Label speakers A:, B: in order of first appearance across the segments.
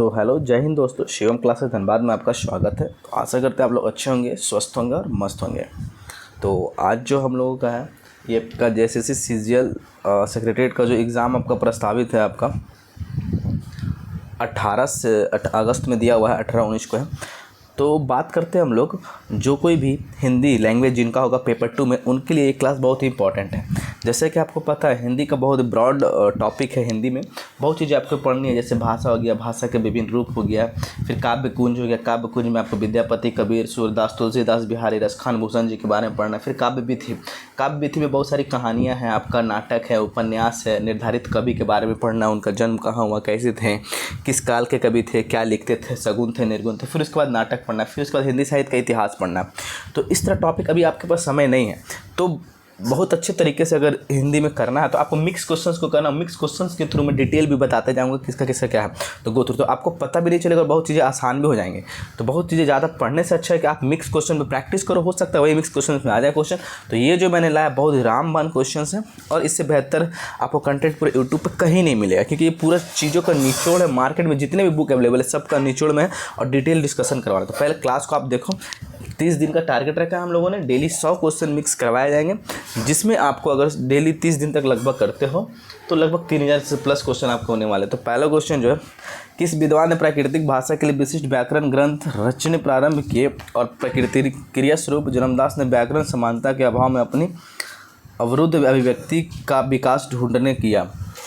A: तो हेलो, जय हिंद दोस्तों। शिवम क्लासेस धनबाद में आपका स्वागत है। तो आशा करते हैं आप लोग अच्छे होंगे, स्वस्थ होंगे और मस्त होंगे। तो आज जो हम लोगों का है ये आपका जेएसएससी सीजीएल सेक्रेटरीट का जो एग्ज़ाम आपका प्रस्तावित है, आपका 18 से अगस्त में दिया हुआ है, 18-19 को है। तो बात करते हैं हम लोग, जो कोई भी हिंदी लैंग्वेज जिनका होगा पेपर 2 में, उनके लिए ये क्लास बहुत ही इंपॉर्टेंट है। जैसे कि आपको पता है हिंदी का बहुत ब्रॉड टॉपिक है। हिंदी में बहुत चीज़ें आपको पढ़नी है, जैसे भाषा हो गया, भाषा के विभिन्न रूप हो गया, फिर काव्य कुंज हो गया। काव्य कुंज में आपको विद्यापति, कबीर, सूरदास, तुलसीदास, बिहारी रस, खान भूषण जी के बारे में पढ़ना है। फिर काव्य विधि, काव्य विधि में बहुत सारी कहानियाँ हैं, आपका नाटक है, उपन्यास है, निर्धारित कवि के बारे में पढ़ना है, उनका जन्म कहाँ हुआ, कैसे थे, किस काल के कवि थे, क्या लिखते थे, सगुन थे, निर्गुण थे। फिर उसके बाद नाटक पढ़ना है, फिर उसके बाद हिंदी साहित्य का इतिहास पढ़ना है। तो इस तरह टॉपिक अभी आपके पास समय नहीं है, तो बहुत अच्छे तरीके से अगर हिंदी में करना है तो आपको मिक्स क्वेश्चंस को करना। मिक्स क्वेश्चंस के थ्रू मैं डिटेल भी बताते जाऊंगा किसका किसका क्या है, तो गो थ्रू, तो आपको पता भी नहीं चलेगा और बहुत चीज़ें आसान भी हो जाएंगे। तो बहुत चीज़ें ज़्यादा पढ़ने से अच्छा है कि आप मिक्स क्वेश्चन में प्रैक्टिस करो। हो सकता है वही मिक्स क्वेश्चन में आ जाए क्वेश्चन। तो ये जो मैंने लाया बहुत ही रामबाण क्वेश्चन है और इससे बेहतर आपको कंटेंट पूरे यूट्यूब पर कहीं नहीं मिलेगा, क्योंकि ये पूरा चीज़ों का निचोड़ है। मार्केट में जितने भी बुक अवेलेबल है सबका निचोड़ में है और डिटेल डिस्कशन करवाना। तो पहले क्लास को आप देखो, 30 दिन का टारगेट रखा है हम लोगों ने। डेली 100 क्वेश्चन मिक्स करवाए जाएंगे, जिसमें आपको अगर डेली 30 दिन तक लगभग करते हो तो लगभग 3000 से प्लस क्वेश्चन आपको होने वाले। तो पहला क्वेश्चन जो है, किस विद्वान ने प्राकृतिक भाषा के लिए विशिष्ट व्याकरण ग्रंथ रचने प्रारंभ किए और प्रकृति क्रिया स्वरूप जन्मदास ने व्याकरण समानता के अभाव में अपनी अवरुद्ध अभिव्यक्ति का विकास ढूंढने किया?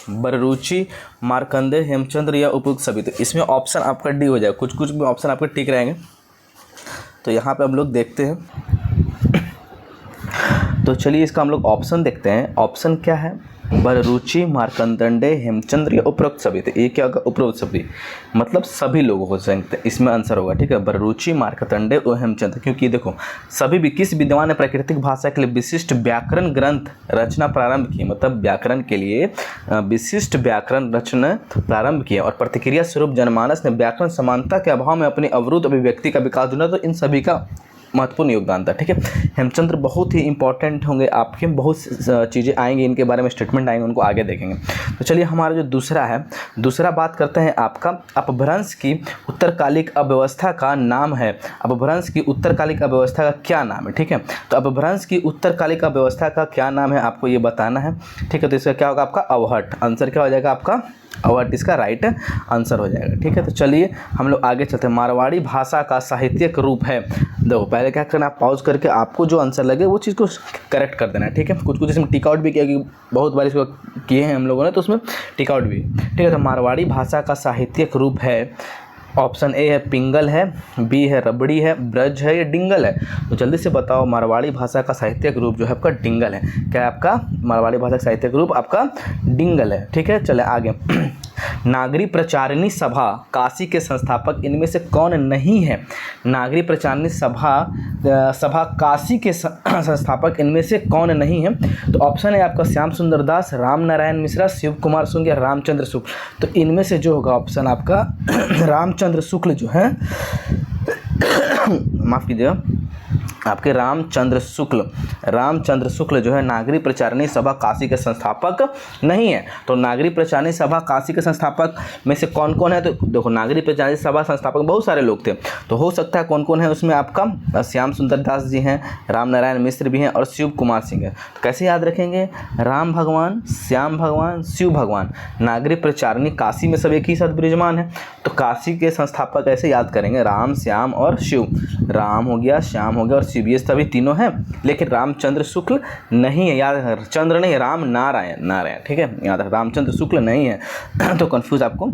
A: बररुचि, मार्कंडेय, हेमचंद्र या उपयुक्त सभी? तो इसमें ऑप्शन आपका डी हो जाए, कुछ कुछ में ऑप्शन आपके ठीक रहेंगे। तो यहाँ पे हम लोग देखते हैं, तो चलिए इसका हम लोग ऑप्शन देखते हैं। ऑप्शन क्या है? बररुचि, मार्कंडेय, हेमचंद्र या उपरोक्त सभी। तो ये क्या होगा? उपरोक्त सभी, मतलब सभी लोगों को सकते हैं, इसमें आंसर होगा। ठीक है, बररुचि, मार्कंडेय और हेमचंद्र। क्योंकि देखो, सभी भी किस विद्वान ने प्राकृतिक भाषा के लिए विशिष्ट व्याकरण ग्रंथ रचना प्रारंभ की, मतलब व्याकरण के लिए विशिष्ट व्याकरण रचना प्रारंभ किया और प्रतिक्रिया स्वरूप जनमानस ने व्याकरण समानता के अभाव में अपनी अवरुद्ध अभिव्यक्ति का विकास ढूंढा। तो इन सभी का महत्वपूर्ण योगदान था। ठीक है, हेमचंद्र बहुत ही इंपॉर्टेंट होंगे आपके, बहुत चीज़ें आएंगी इनके बारे में, स्टेटमेंट आएंगे, उनको आगे देखेंगे। तो चलिए हमारा जो दूसरा है, दूसरा बात करते हैं आपका अपभ्रंश की उत्तरकालिक अव्यवस्था का नाम है। अपभ्रंश की उत्तरकालिक अव्यवस्था का क्या नाम है? ठीक है, तो अपभ्रंश की उत्तरकालिक अव्यवस्था का क्या नाम है आपको ये बताना है। ठीक है, तो इसका क्या होगा? आपका अवहट। आंसर क्या हो जाएगा आपका? अवहट इसका राइट आंसर हो जाएगा। ठीक है, तो चलिए हम लोग आगे चलते हैं। मारवाड़ी भाषा का साहित्यिक रूप है। देखो, पहले क्या करना, आप पॉज करके आपको जो आंसर लगे वो चीज़ को करेक्ट कर देना है। ठीक है, कुछ कुछ इसमें टिक आउट भी किया, कि बहुत बार इसको किए हैं हम लोगों ने, तो उसमें टिक आउट भी। ठीक है, तो मारवाड़ी भाषा का साहित्यिक रूप है। ऑप्शन ए है पिंगल है, बी है रबड़ी है, ब्रज है या डिंगल है? तो जल्दी से बताओ, मारवाड़ी भाषा का साहित्यिक रूप जो है आपका डिंगल है। क्या है आपका? मारवाड़ी भाषा का साहित्यिक रूप आपका डिंगल है। ठीक है, चले आगे। नागरी प्रचारिणी सभा काशी के संस्थापक इनमें से कौन नहीं है? नागरी प्रचारिणी सभा काशी के संस्थापक इनमें से कौन नहीं है? तो ऑप्शन है आपका श्याम सुंदर दास, राम नारायण मिश्रा, शिव कुमार शुक्ल या रामचंद्र शुक्ल। तो इनमें से जो होगा ऑप्शन आपका रामचंद्र शुक्ल जो है माफ़ कीजिएगा, आपके रामचंद्र शुक्ल जो है नागरी प्रचारिणी सभा काशी के संस्थापक नहीं है। तो नागरी प्रचारिणी सभा काशी के संस्थापक में से कौन कौन है? तो देखो, नागरी प्रचारिणी सभा संस्थापक बहुत सारे लोग थे, तो हो सकता है कौन कौन है उसमें आपका श्याम सुंदर दास जी हैं, राम नारायण मिश्र भी हैं और शिव कुमार सिंह है। तो कैसे याद रखेंगे? राम भगवान, श्याम भगवान, शिव भगवान। नागरी प्रचारिणी काशी में सब एक ही साथ विराजमान है, तो काशी के संस्थापक ऐसे याद करेंगे, राम, श्याम और शिव। राम हो गया, श्याम हो गया और शिव, ये सभी तीनों हैं, लेकिन रामचंद्र शुक्ल नहीं है। याद, चंद्र नहीं, राम नारायण। ठीक है, याद है, रामचंद्र शुक्ल नहीं है। तो कंफ्यूज आपको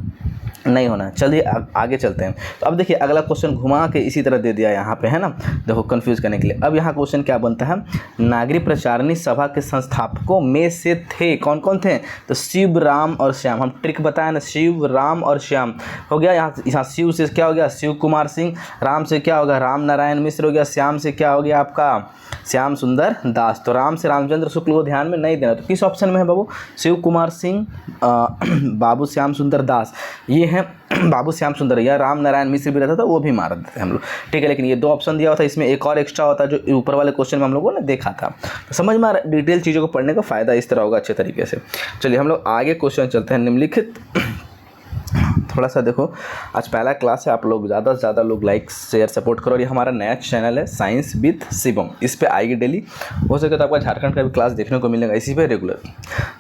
A: नहीं होना। चलिए आगे चलते हैं। तो अब देखिए, अगला क्वेश्चन घुमा के इसी तरह दे दिया यहाँ पे, है ना, देखो कंफ्यूज करने के लिए। अब यहाँ क्वेश्चन क्या बनता है? नागरी प्रचारिणी सभा के संस्थापकों में से थे, कौन कौन थे? तो शिव, राम और श्याम। हम ट्रिक बताया ना, शिव, राम और श्याम हो गया। यहाँ शिव से क्या हो गया? शिव कुमार सिंह। राम से क्या होगा? राम नारायण मिश्र हो गया। श्याम से क्या हो गया आपका? श्याम सुंदर दास। तो राम से रामचंद्र शुक्ल को ध्यान में नहीं देना। तो किस ऑप्शन में है बाबू? शिव कुमार सिंह, बाबू श्याम सुंदर दास, ये है बाबू श्याम सुंदर, या राम नारायण मिश्र भी रहता था, वो भी मार देते हम लोग। ठीक है, लेकिन ये 2 ऑप्शन दिया हुआ था, इसमें एक और एक्स्ट्रा होता है जो ऊपर वाले क्वेश्चन में हम लोगों ने देखा था। तो समझ में आ रहा है, डिटेल चीज़ों को पढ़ने का फ़ायदा इस तरह होगा अच्छे तरीके से। चलिए हम लोग आगे क्वेश्चन चलते हैं। निम्नलिखित थोड़ा सा देखो, आज पहला क्लास है, आप लोग ज़्यादा से ज़्यादा लोग लाइक शेयर सपोर्ट करो। और ये हमारा नया चैनल है साइंस विद शिवम, इस पे आएगी डेली, हो सके तो आपका झारखंड का भी क्लास देखने को मिलेगा इसी पे रेगुलर।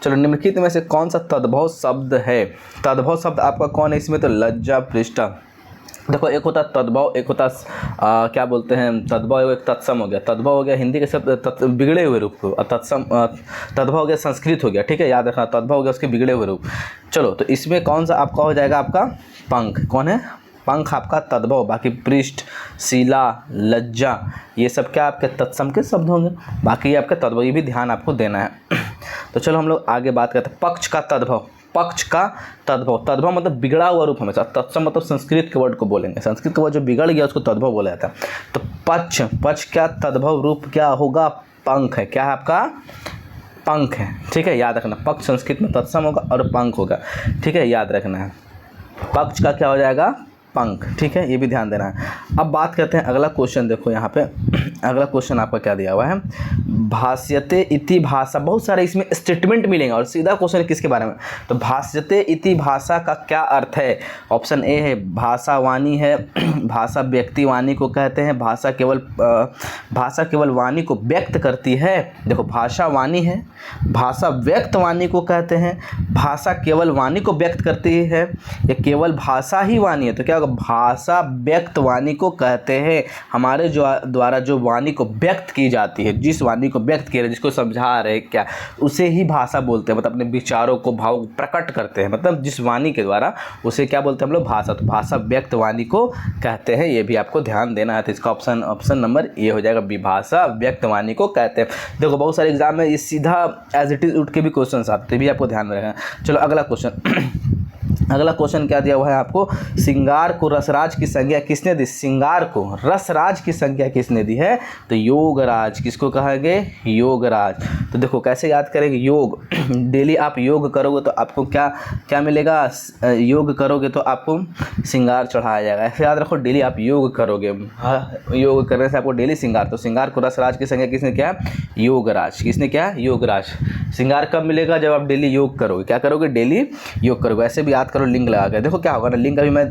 A: चलो, निम्नलिखित में से कौन सा तद्भव शब्द है? तद्भव शब्द आपका कौन है इसमें? तो लज्जा पृष्ठा। देखो, एक होता तद्भव, एक होता क्या बोलते हैं तद्भव, एक तत्सम हो गया। तद्भव हो गया हिंदी के शब्द बिगड़े हुए रूप को, तत्सम तद्भव हो गया संस्कृत हो गया, ठीक है, याद रखना। तद्भव हो गया उसके बिगड़े हुए रूप। चलो, तो इसमें कौन सा आपका हो जाएगा? आपका पंख। कौन है? पंख आपका तद्भव। बाकी पृष्ठ, शिला, लज्जा, ये सब क्या आपके तत्सम के शब्द होंगे। बाकी ये आपके तद्भव, ये भी ध्यान आपको देना है। तो चलो हम लोग आगे बात करते हैं। पक्ष का तद्भव। पक्ष का तद्भव, तद्भव मतलब बिगड़ा हुआ रूप हमेशा। तत्सम मतलब संस्कृत के वर्ड को बोलेंगे, संस्कृत का वर्ड जो बिगड़ गया उसको तद्भव बोला जाता है। तो पक्ष, पक्ष का तद्भव रूप क्या होगा? पंख है। क्या है आपका? पंख है, ठीक है, याद रखना। पक्ष संस्कृत में तत्सम होगा और पंख होगा, ठीक है, याद रखना है। पक्ष का क्या हो जाएगा? पंख, ठीक है, ये भी ध्यान देना है। अब बात करते हैं अगला क्वेश्चन। देखो यहाँ पे अगला क्वेश्चन आपका क्या दिया हुआ है? भाष्यते इति भाषा। बहुत सारे इसमें स्टेटमेंट मिलेंगे और सीधा क्वेश्चन किसके बारे में? तो भाष्यते इति भाषा का क्या अर्थ है? ऑप्शन ए है भाषा वाणी है। भाषा व्यक्ति वाणी को कहते हैं। भाषा केवल वाणी को व्यक्त करती है। देखो, भाषा वाणी है, भाषा व्यक्त वाणी को कहते हैं। भाषा केवल वाणी को व्यक्त करती है या केवल भाषा ही वाणी है? तो क्या होगा? भाषा व्यक्त वाणी को कहते हैं। हमारे द्वारा जो वाणी को व्यक्त की जाती है, जिस वाणी को व्यक्त किया, जिसको समझा रहे क्या, उसे ही भाषा बोलते हैं। मतलब अपने विचारों को, भाव को प्रकट करते हैं, मतलब जिस वाणी के द्वारा, उसे क्या बोलते हैं हम लोग? भाषा। तो भाषा व्यक्त वाणी को कहते हैं, ये भी आपको ध्यान देना है। तो इसका ऑप्शन नंबर ये हो जाएगा, भाषा व्यक्त वाणी को कहते हैं। देखो, बहुत सारे एग्जाम में ये सीधा एज इट इज उठ के भी क्वेश्चन आते हैं, भी आपको ध्यान रखना। चलो अगला क्वेश्चन। अगला क्वेश्चन क्या दिया हुआ है आपको? श्रृंगार को रसराज की संज्ञा किसने दी? श्रृंगार को रसराज की संज्ञा किसने दी है? तो योगराज। किसको कहेंगे? योगराज। तो देखो कैसे याद करेंगे? योग, डेली आप योग करोगे तो आपको क्या क्या मिलेगा? योग करोगे तो आपको श्रृंगार चढ़ाया जाएगा। ऐसे याद रखो, डेली आप योग करोगे, योग करने से आपको डेली श्रृंगार। तो श्रृंगार को रसराज की संज्ञा किसने किया? योगराज। किसने किया? योगराज। श्रृंगार कब मिलेगा? जब आप डेली योग करोगे। क्या करोगे? डेली योग करोगे। ऐसे भी याद करो, लिंक लगा के। देखो क्या होगा ना, लिंक अभी मैं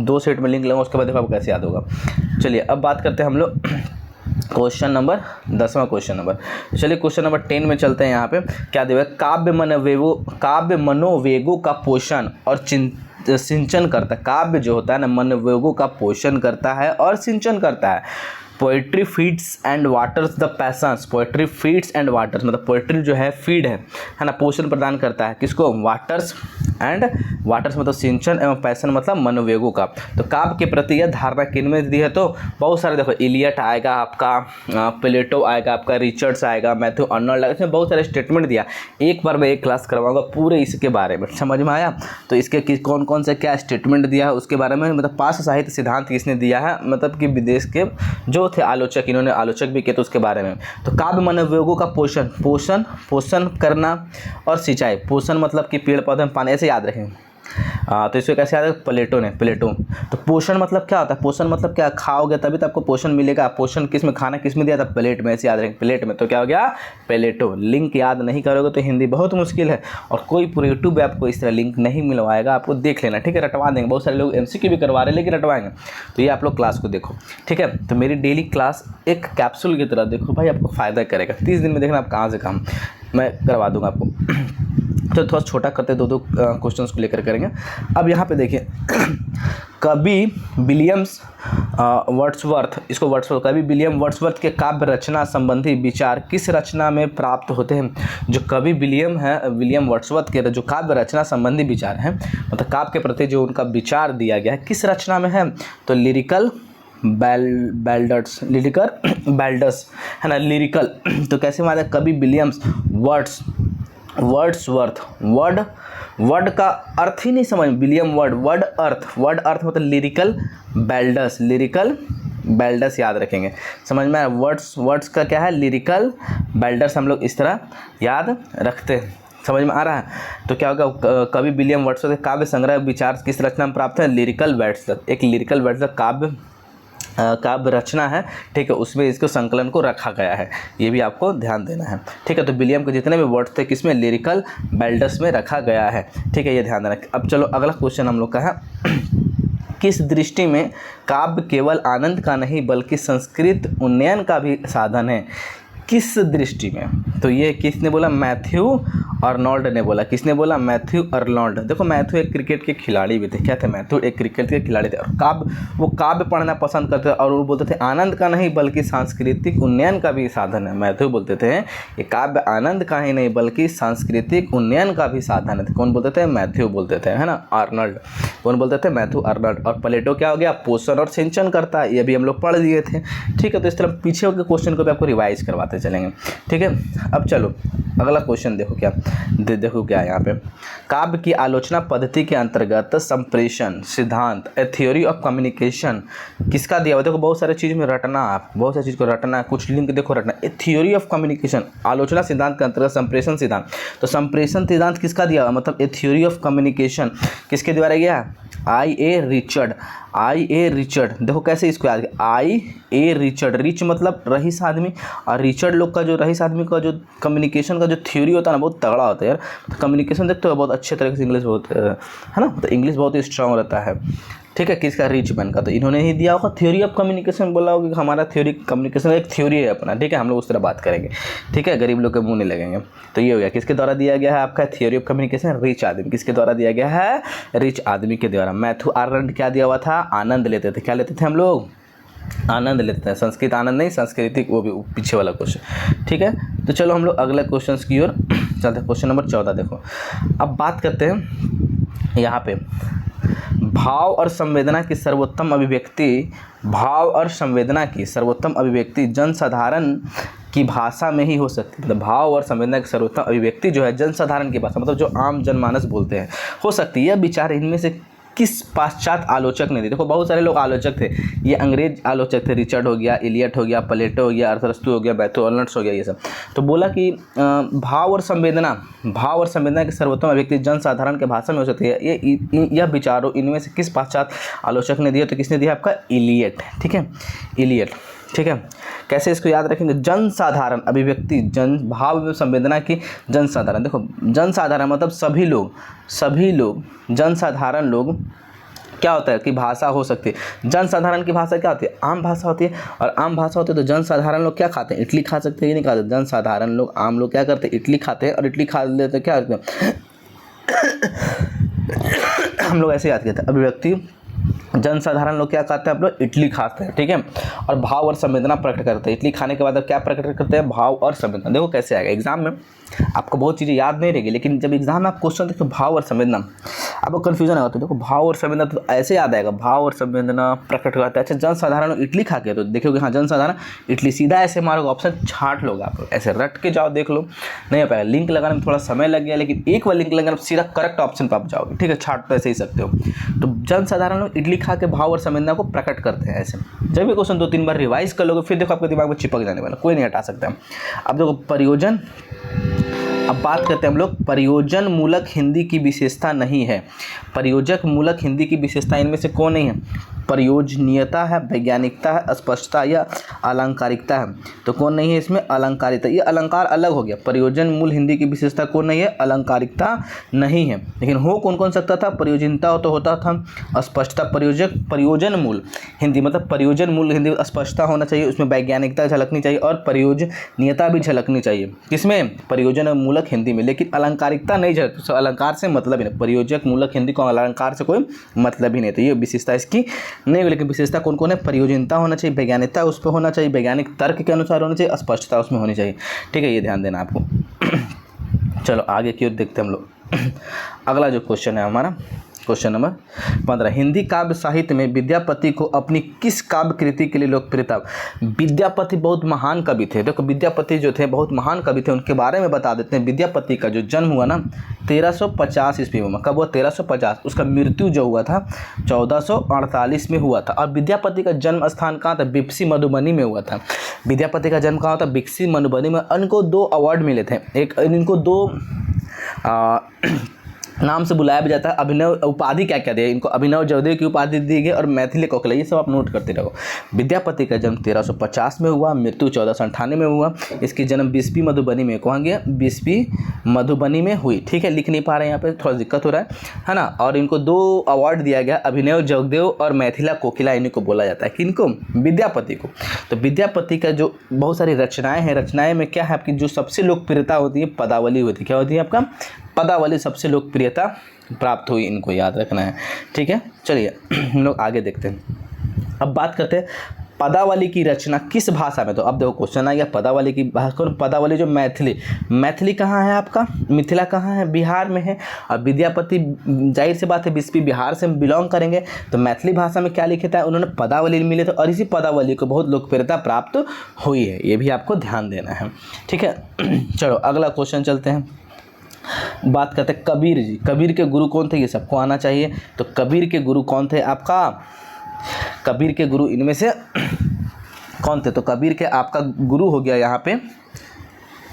A: 2 सेट में लिंक लगाऊंगा, उसके बाद देखो आपको कैसे याद होगा। चलिए अब बात करते हैं हम लोग क्वेश्चन नंबर 10वां क्वेश्चन नंबर। चलिए क्वेश्चन नंबर 10 में चलते हैं। यहाँ पे क्या दिया है? काव्य मनोवेगों का पोषण और सिंचन करता है। काव्य जो होता है ना, मनोवेगों का पोषण करता है और सिंचन करता है। Poetry feeds and waters the patience. Poetry feeds and waters मतलब पोइट्री जो है फीड है ना, पोषण प्रदान करता है। किसको? वाटर्स। एंड वाटर्स मतलब सिंचन एवं पैशन मतलब मनोवेगों का। तो काव्य के प्रति यह धारणा किनमें दी है? तो बहुत सारे, देखो, इलियट आएगा आपका, प्लेटो आएगा आपका, रिचर्ड्स आएगा, मैथ्यू अर्नोल्ड आएगा। इसमें बहुत सारे स्टेटमेंट दिया। एक बार मैं एक क्लास करवाऊंगा पूरे इसके बारे में, समझ में आया? तो इसके कौन कौन से क्या स्टेटमेंट दिया है उसके बारे में, मतलब पार्श्व साहित्य सिद्धांत किसने दिया है, मतलब कि विदेश के जो थे आलोचक, इन्होंने आलोचक भी किए, तो उसके बारे में। तो काव्य मनोवेगों का पोषण करना और सिंचाई। पोषण मतलब कि पेड़ पौधे में पानी, ऐसे याद रखें। तो इसको कैसे याद है? प्लेटो। तो पोषण मतलब क्या होता है? पोषण मतलब क्या? खाओगे तभी तो आपको पोषण मिलेगा। पोषण किस में? खाना किस में दिया था? प्लेट में। ऐसे याद रखें, प्लेट में। तो क्या हो गया? प्लेटो। लिंक याद नहीं करोगे तो हिंदी बहुत मुश्किल है, और कोई पूरे यूट्यूब आपको इस तरह लिंक नहीं मिलवाएगा। आपको देख लेना, ठीक है, रटवा देंगे। बहुत सारे लोग MCQ भी करवा रहे हैं लेकिन रटवाएंगे। तो ये आप लोग क्लास को देखो, ठीक है। तो मेरी डेली क्लास एक कैप्सूल की तरह देखो भाई, आपको फ़ायदा करेगा। 30 दिन में देखना आप कहाँ से काम मैं करवा दूँगा आपको। तो थोड़ा छोटा करते 2 क्वेश्चंस को लेकर करेंगे। अब यहाँ पे देखिए, कवि विलियम वर्ड्सवर्थ के काव्य रचना संबंधी विचार किस रचना में प्राप्त होते हैं? जो कवि विलियम वर्ड्सवर्थ के जो काव्य रचना संबंधी विचार हैं, मतलब काव्य के प्रति जो उनका विचार दिया गया है, किस रचना में है? तो लिरिकल बैल्डर्स है ना, लिरिकल। तो कैसे माना? कवि विलियम वर्ड्सवर्थ। वर्ड का अर्थ ही नहीं समझ, विलियम वर्ड अर्थ मतलब लिरिकल बैल्डर्स याद रखेंगे, समझ में आया? वर्ड्स का क्या है? लिरिकल बैल्डर्स हम लोग इस तरह याद रखते हैं, समझ में आ रहा है? तो क्या होगा? कवि विलियम वर्ड्सवर्थ काव्य संग्रह विचार किस रचना में प्राप्त है? लिरिकल बैल्डर्स। एक लिरिकल बैल्डर्स काव्य काव्य रचना है, ठीक है, उसमें इसको संकलन को रखा गया है, ये भी आपको ध्यान देना है, ठीक है। तो विलियम के जितने भी वर्ड्स थे किसमें, लिरिकल बैल्डस में रखा गया है, ठीक है, ये ध्यान देना। अब चलो अगला क्वेश्चन हम लोग का है किस दृष्टि में काव्य केवल आनंद का नहीं बल्कि संस्कृत उन्नयन का भी साधन है, किस दृष्टि में? तो ये किसने बोला, मैथ्यू अर्नोल्ड ने बोला। किसने बोला, मैथ्यू अर्नोल्ड। देखो मैथ्यू एक क्रिकेट के खिलाड़ी भी थे, क्या थे, मैथ्यू एक क्रिकेट के खिलाड़ी थे और वो काव्य पढ़ना पसंद करते थे और वो बोलते थे आनंद का नहीं बल्कि सांस्कृतिक उन्नयन का भी साधन है। मैथ्यू बोलते थे ये काव्य आनंद का ही नहीं बल्कि सांस्कृतिक उन्नयन का भी साधन है। कौन बोलते थे, मैथ्यू बोलते थे, है ना, अर्नोल्ड। कौन बोलते थे, मैथ्यू अर्नोल्ड। और प्लेटो क्या हो गया, पोषण और सिंचन करता है, ये भी हम लोग पढ़ लिए थे, ठीक है। तो इस तरह पीछे के क्वेश्चन को भी आपको रिवाइज करवाते चलेंगे, ठीक है। अब चलो अगला क्वेश्चन देखो क्या देखो क्या है यहाँ पे, काव्य की आलोचना पद्धति के अंतर्गत संप्रेषण सिद्धांत, ए थ्योरी ऑफ कम्युनिकेशन किसका दिया हुआ? देखो बहुत सारे चीज़ में रटना, आप बहुत सारी चीज़ को रटना, कुछ लिंक देखो रटना। ए थ्योरी ऑफ कम्युनिकेशन आलोचना सिद्धांत के अंतर्गत संप्रेषण सिद्धांत, तो संप्रेषण सिद्धांत किसका दिया हुआ, मतलब ए थ्योरी ऑफ कम्युनिकेशन किसके द्वारा गया, आई ए रिचर्ड। देखो कैसे इसको याद, आई ए रिचर्ड, रिच मतलब रईस आदमी, और रिचर्ड लोग का जो रईस आदमी का जो कम्युनिकेशन का जो थ्योरी होता है ना बहुत तगड़ा होता है यार। तो कम्युनिकेशन देखते हो बहुत अच्छे तरह से इंग्लिश बहुत है ना, तो इंग्लिश बहुत ही स्ट्रांग रहता है, ठीक है। किसका, रिच मैन का। तो इन्होंने ही दिया होगा थ्योरी ऑफ कम्युनिकेशन, बोला होगा कि हमारा थ्योरी कम्युनिकेशन एक थ्योरी है अपना, ठीक है, हम लोग उस तरह बात करेंगे, ठीक है, गरीब लोग के मुंह नहीं लगेंगे। तो ये हो गया किसके द्वारा दिया गया है आपका थ्योरी ऑफ कम्युनिकेशन, रिच आदमी। किसके द्वारा दिया गया है, रिच आदमी के द्वारा। मैथ्यू अर्नोल्ड क्या दिया हुआ था, आनंद लेते थे, क्या लेते थे हम लोग, आनंद लेते हैं, संस्कृत आनंद नहीं सांस्कृतिक, वो भी पीछे वाला क्वेश्चन, ठीक है। तो चलो हम लोग अगले क्वेश्चन की ओर चलते हैं। क्वेश्चन नंबर 14 देखो, अब बात करते हैं यहाँ पे भाव और संवेदना की सर्वोत्तम अभिव्यक्ति जनसाधारण की भाषा में ही हो सकती है। मतलब भाव और संवेदना की सर्वोत्तम अभिव्यक्ति जो है जनसाधारण की भाषा, मतलब जो आम जनमानस बोलते हैं, हो सकती है। यह विचार इनमें से किस पाश्चात्य आलोचक ने दी? देखो बहुत सारे लोग आलोचक थे, ये अंग्रेज आलोचक थे, रिचर्ड हो गया, इलियट हो गया, प्लेटो हो गया, अरस्तू हो गया, मैथ्यू अर्नोल्ड हो गया, ये सब। तो बोला कि भाव और संवेदना की सर्वोत्तम अभिव्यक्ति जनसाधारण के भाषा में हो सकती है। यह विचारों इनमें से किस पाश्चात्य आलोचक ने दिया? तो किसने दिया? आपका इलियट, ठीक है, इलियट, ठीक है। कैसे इसको याद रखेंगे? जनसाधारण अभिव्यक्ति, जन भाव एवं संवेदना की जनसाधारण। देखो जनसाधारण मतलब सभी लोग जनसाधारण लोग क्या होता है कि भाषा हो सकती है। जनसाधारण की भाषा क्या होती है? आम भाषा होती है, और आम भाषा होती है तो जनसाधारण लोग क्या खाते हैं? इडली खा सकते हैं, ये नहीं खाते। जनसाधारण लोग, आम लोग क्या करते हैं? इडली खाते हैं, और इडली खा लेते क्या करते हैं हम लोग ऐसे याद करते हैं अभिव्यक्ति। जनसाधारण लोग क्या खाते हैं? आप लोग इडली खाते हैं, ठीक है। और भाव और संवेदना प्रकट करते हैं। इडली खाने के बाद अब क्या प्रकट करते हैं? भाव और संवेदना। देखो कैसे आएगा एग्जाम में, आपको बहुत चीज़ें याद नहीं रहेगी, लेकिन जब एग्जाम में आप क्वेश्चन देखो भाव और संवेदना, आपको कन्फ्यूजन आएगा। तो देखो भाव और संवेदना तो ऐसे याद आएगा, भाव और संवेदना प्रकट करते हैं। अच्छा जनसाधारण इडली खा के, तो देखोगे हाँ जनसाधारण इडली, सीधा ऐसे मारोगे, ऑप्शन छाट लोगे आप लोग, ऐसे रट के जाओ, देख लो, नहीं हो पाएगा। लिंक लगाने में थोड़ा समय लग गया, लेकिन एक बार लिंक लगाने में सीधा करेक्ट ऑप्शन पर आप जाओगे, ठीक है। छाट तो ऐसे ही सकते हो। तो जनसाधारण लोग इडली खा के भाव और संवेदना को प्रकट करते हैं ऐसे। जब भी क्वेश्चन 2-3 बार रिवाइज कर लोगे, फिर देखो आपके दिमाग में चिपक जाने वाला, कोई नहीं हटा सकता। अब देखो प्रयोजन, अब बात करते हैं हम लोग प्रयोजन मूलक हिंदी की विशेषता नहीं है। प्रयोजक मूलक हिंदी की विशेषता इनमें से कौन नहीं है? प्रयोजनीयता है, वैज्ञानिकता है, स्पष्टता या अलंकारिकता है। तो कौन नहीं है इसमें? अलंकारिकता। ये अलंकार अलग हो गया। प्रयोजन मूल हिंदी की विशेषता कौन नहीं है? अलंकारिकता नहीं है। लेकिन हो कौन कौन सकता था? प्रयोजनता तो होता था, स्पष्टता, प्रयोजन मूल हिंदी मतलब प्रयोजन मूल हिंदी, स्पष्टता होना चाहिए, उसमें वैज्ञानिकता झलकनी चाहिए, और प्रयोजनीयता भी झलकनी चाहिए। किसमें? प्रयोजन मूलक हिंदी में। लेकिन अलंकारिकता नहीं झलक, तो अलंकार से मतलब ही नहीं। प्रयोजक मूलक हिंदी को अलंकार से कोई मतलब ही नहीं। तो ये विशेषता इसकी नहीं, लेकिन विशेषता कौन कौन है? प्रयोजनता होना चाहिए, वैज्ञानिकता उस पर होना चाहिए, वैज्ञानिक तर्क के अनुसार होना चाहिए, स्पष्टता उसमें होनी चाहिए, ठीक है। ये ध्यान देना आपको। चलो आगे की ओर देखते हैं हम लोग। अगला जो क्वेश्चन है हमारा, क्वेश्चन नंबर 15, हिंदी काव्य साहित्य में विद्यापति को अपनी किस काव्य कृति के लिए लोकप्रियता? विद्यापति बहुत महान कवि थे। देखो विद्यापति जो थे बहुत महान कवि थे, उनके बारे में बता देते हैं। विद्यापति का जो जन्म हुआ ना 1350 ईस्वी में, कब हुआ? 1350। उसका मृत्यु जो हुआ था 1448 में हुआ था। और विद्यापति का जन्म स्थान कहाँ था? बिक्सी मधुबनी में हुआ था। विद्यापति का जन्म कहाँ था? बिक्सी मधुबनी में। इनको 2 अवार्ड मिले थे। एक इनको 2 नाम से बुलाया भी जाता है। अभिनव उपाधि क्या क्या दिया इनको, अभिनव जयदेव की उपाधि दी गई और मैथिली कोकिला, ये सब आप नोट करते रहो। विद्यापति का जन्म 1350 में हुआ, मृत्यु 1498 में हुआ। इसकी जन्म बिस्फी मधुबनी में, कहाँ गया, बिस्फी मधुबनी में हुई। ठीक है, लिख नहीं पा रहे हैं यहाँ पे, थोड़ा दिक्कत हो रहा है ना। और इनको 2 अवार्ड दिया गया, अभिनव जयदेव और मैथिला कोकिला, इन्हीं को बोला जाता है। किनको, विद्यापति को। तो विद्यापति का जो बहुत सारी रचनाएं हैं, रचनाएं में क्या है आपकी जो सबसे लोकप्रियता होती है, पदावली होती है। क्या होती है आपका, पदावली सबसे लोकप्रियता प्राप्त हुई, इनको याद रखना है। ठीक है, चलिए हम लोग आगे देखते हैं। अब बात करते हैं पदावली की रचना किस भाषा में। तो अब देखो क्वेश्चन आ गया, पदावली की भाषा, पदावली जो मैथिली कहाँ है आपका, मिथिला कहाँ है, बिहार में है। और विद्यापति जाहिर सी बात है बिस्फी बिहार से बिलोंग करेंगे, तो मैथिली भाषा में क्या लिखा था उन्होंने, पदावली मिले थे। और इसी पदावली को बहुत लोकप्रियता प्राप्त हुई है, ये भी आपको ध्यान देना है। ठीक है, चलो अगला क्वेश्चन चलते हैं। बात करते हैं कबीर जी। कबीर के गुरु कौन थे, ये सबको आना चाहिए। तो कबीर के गुरु कौन थे आपका, कबीर के गुरु इनमें से कौन थे। तो कबीर के आपका गुरु हो गया यहाँ पे,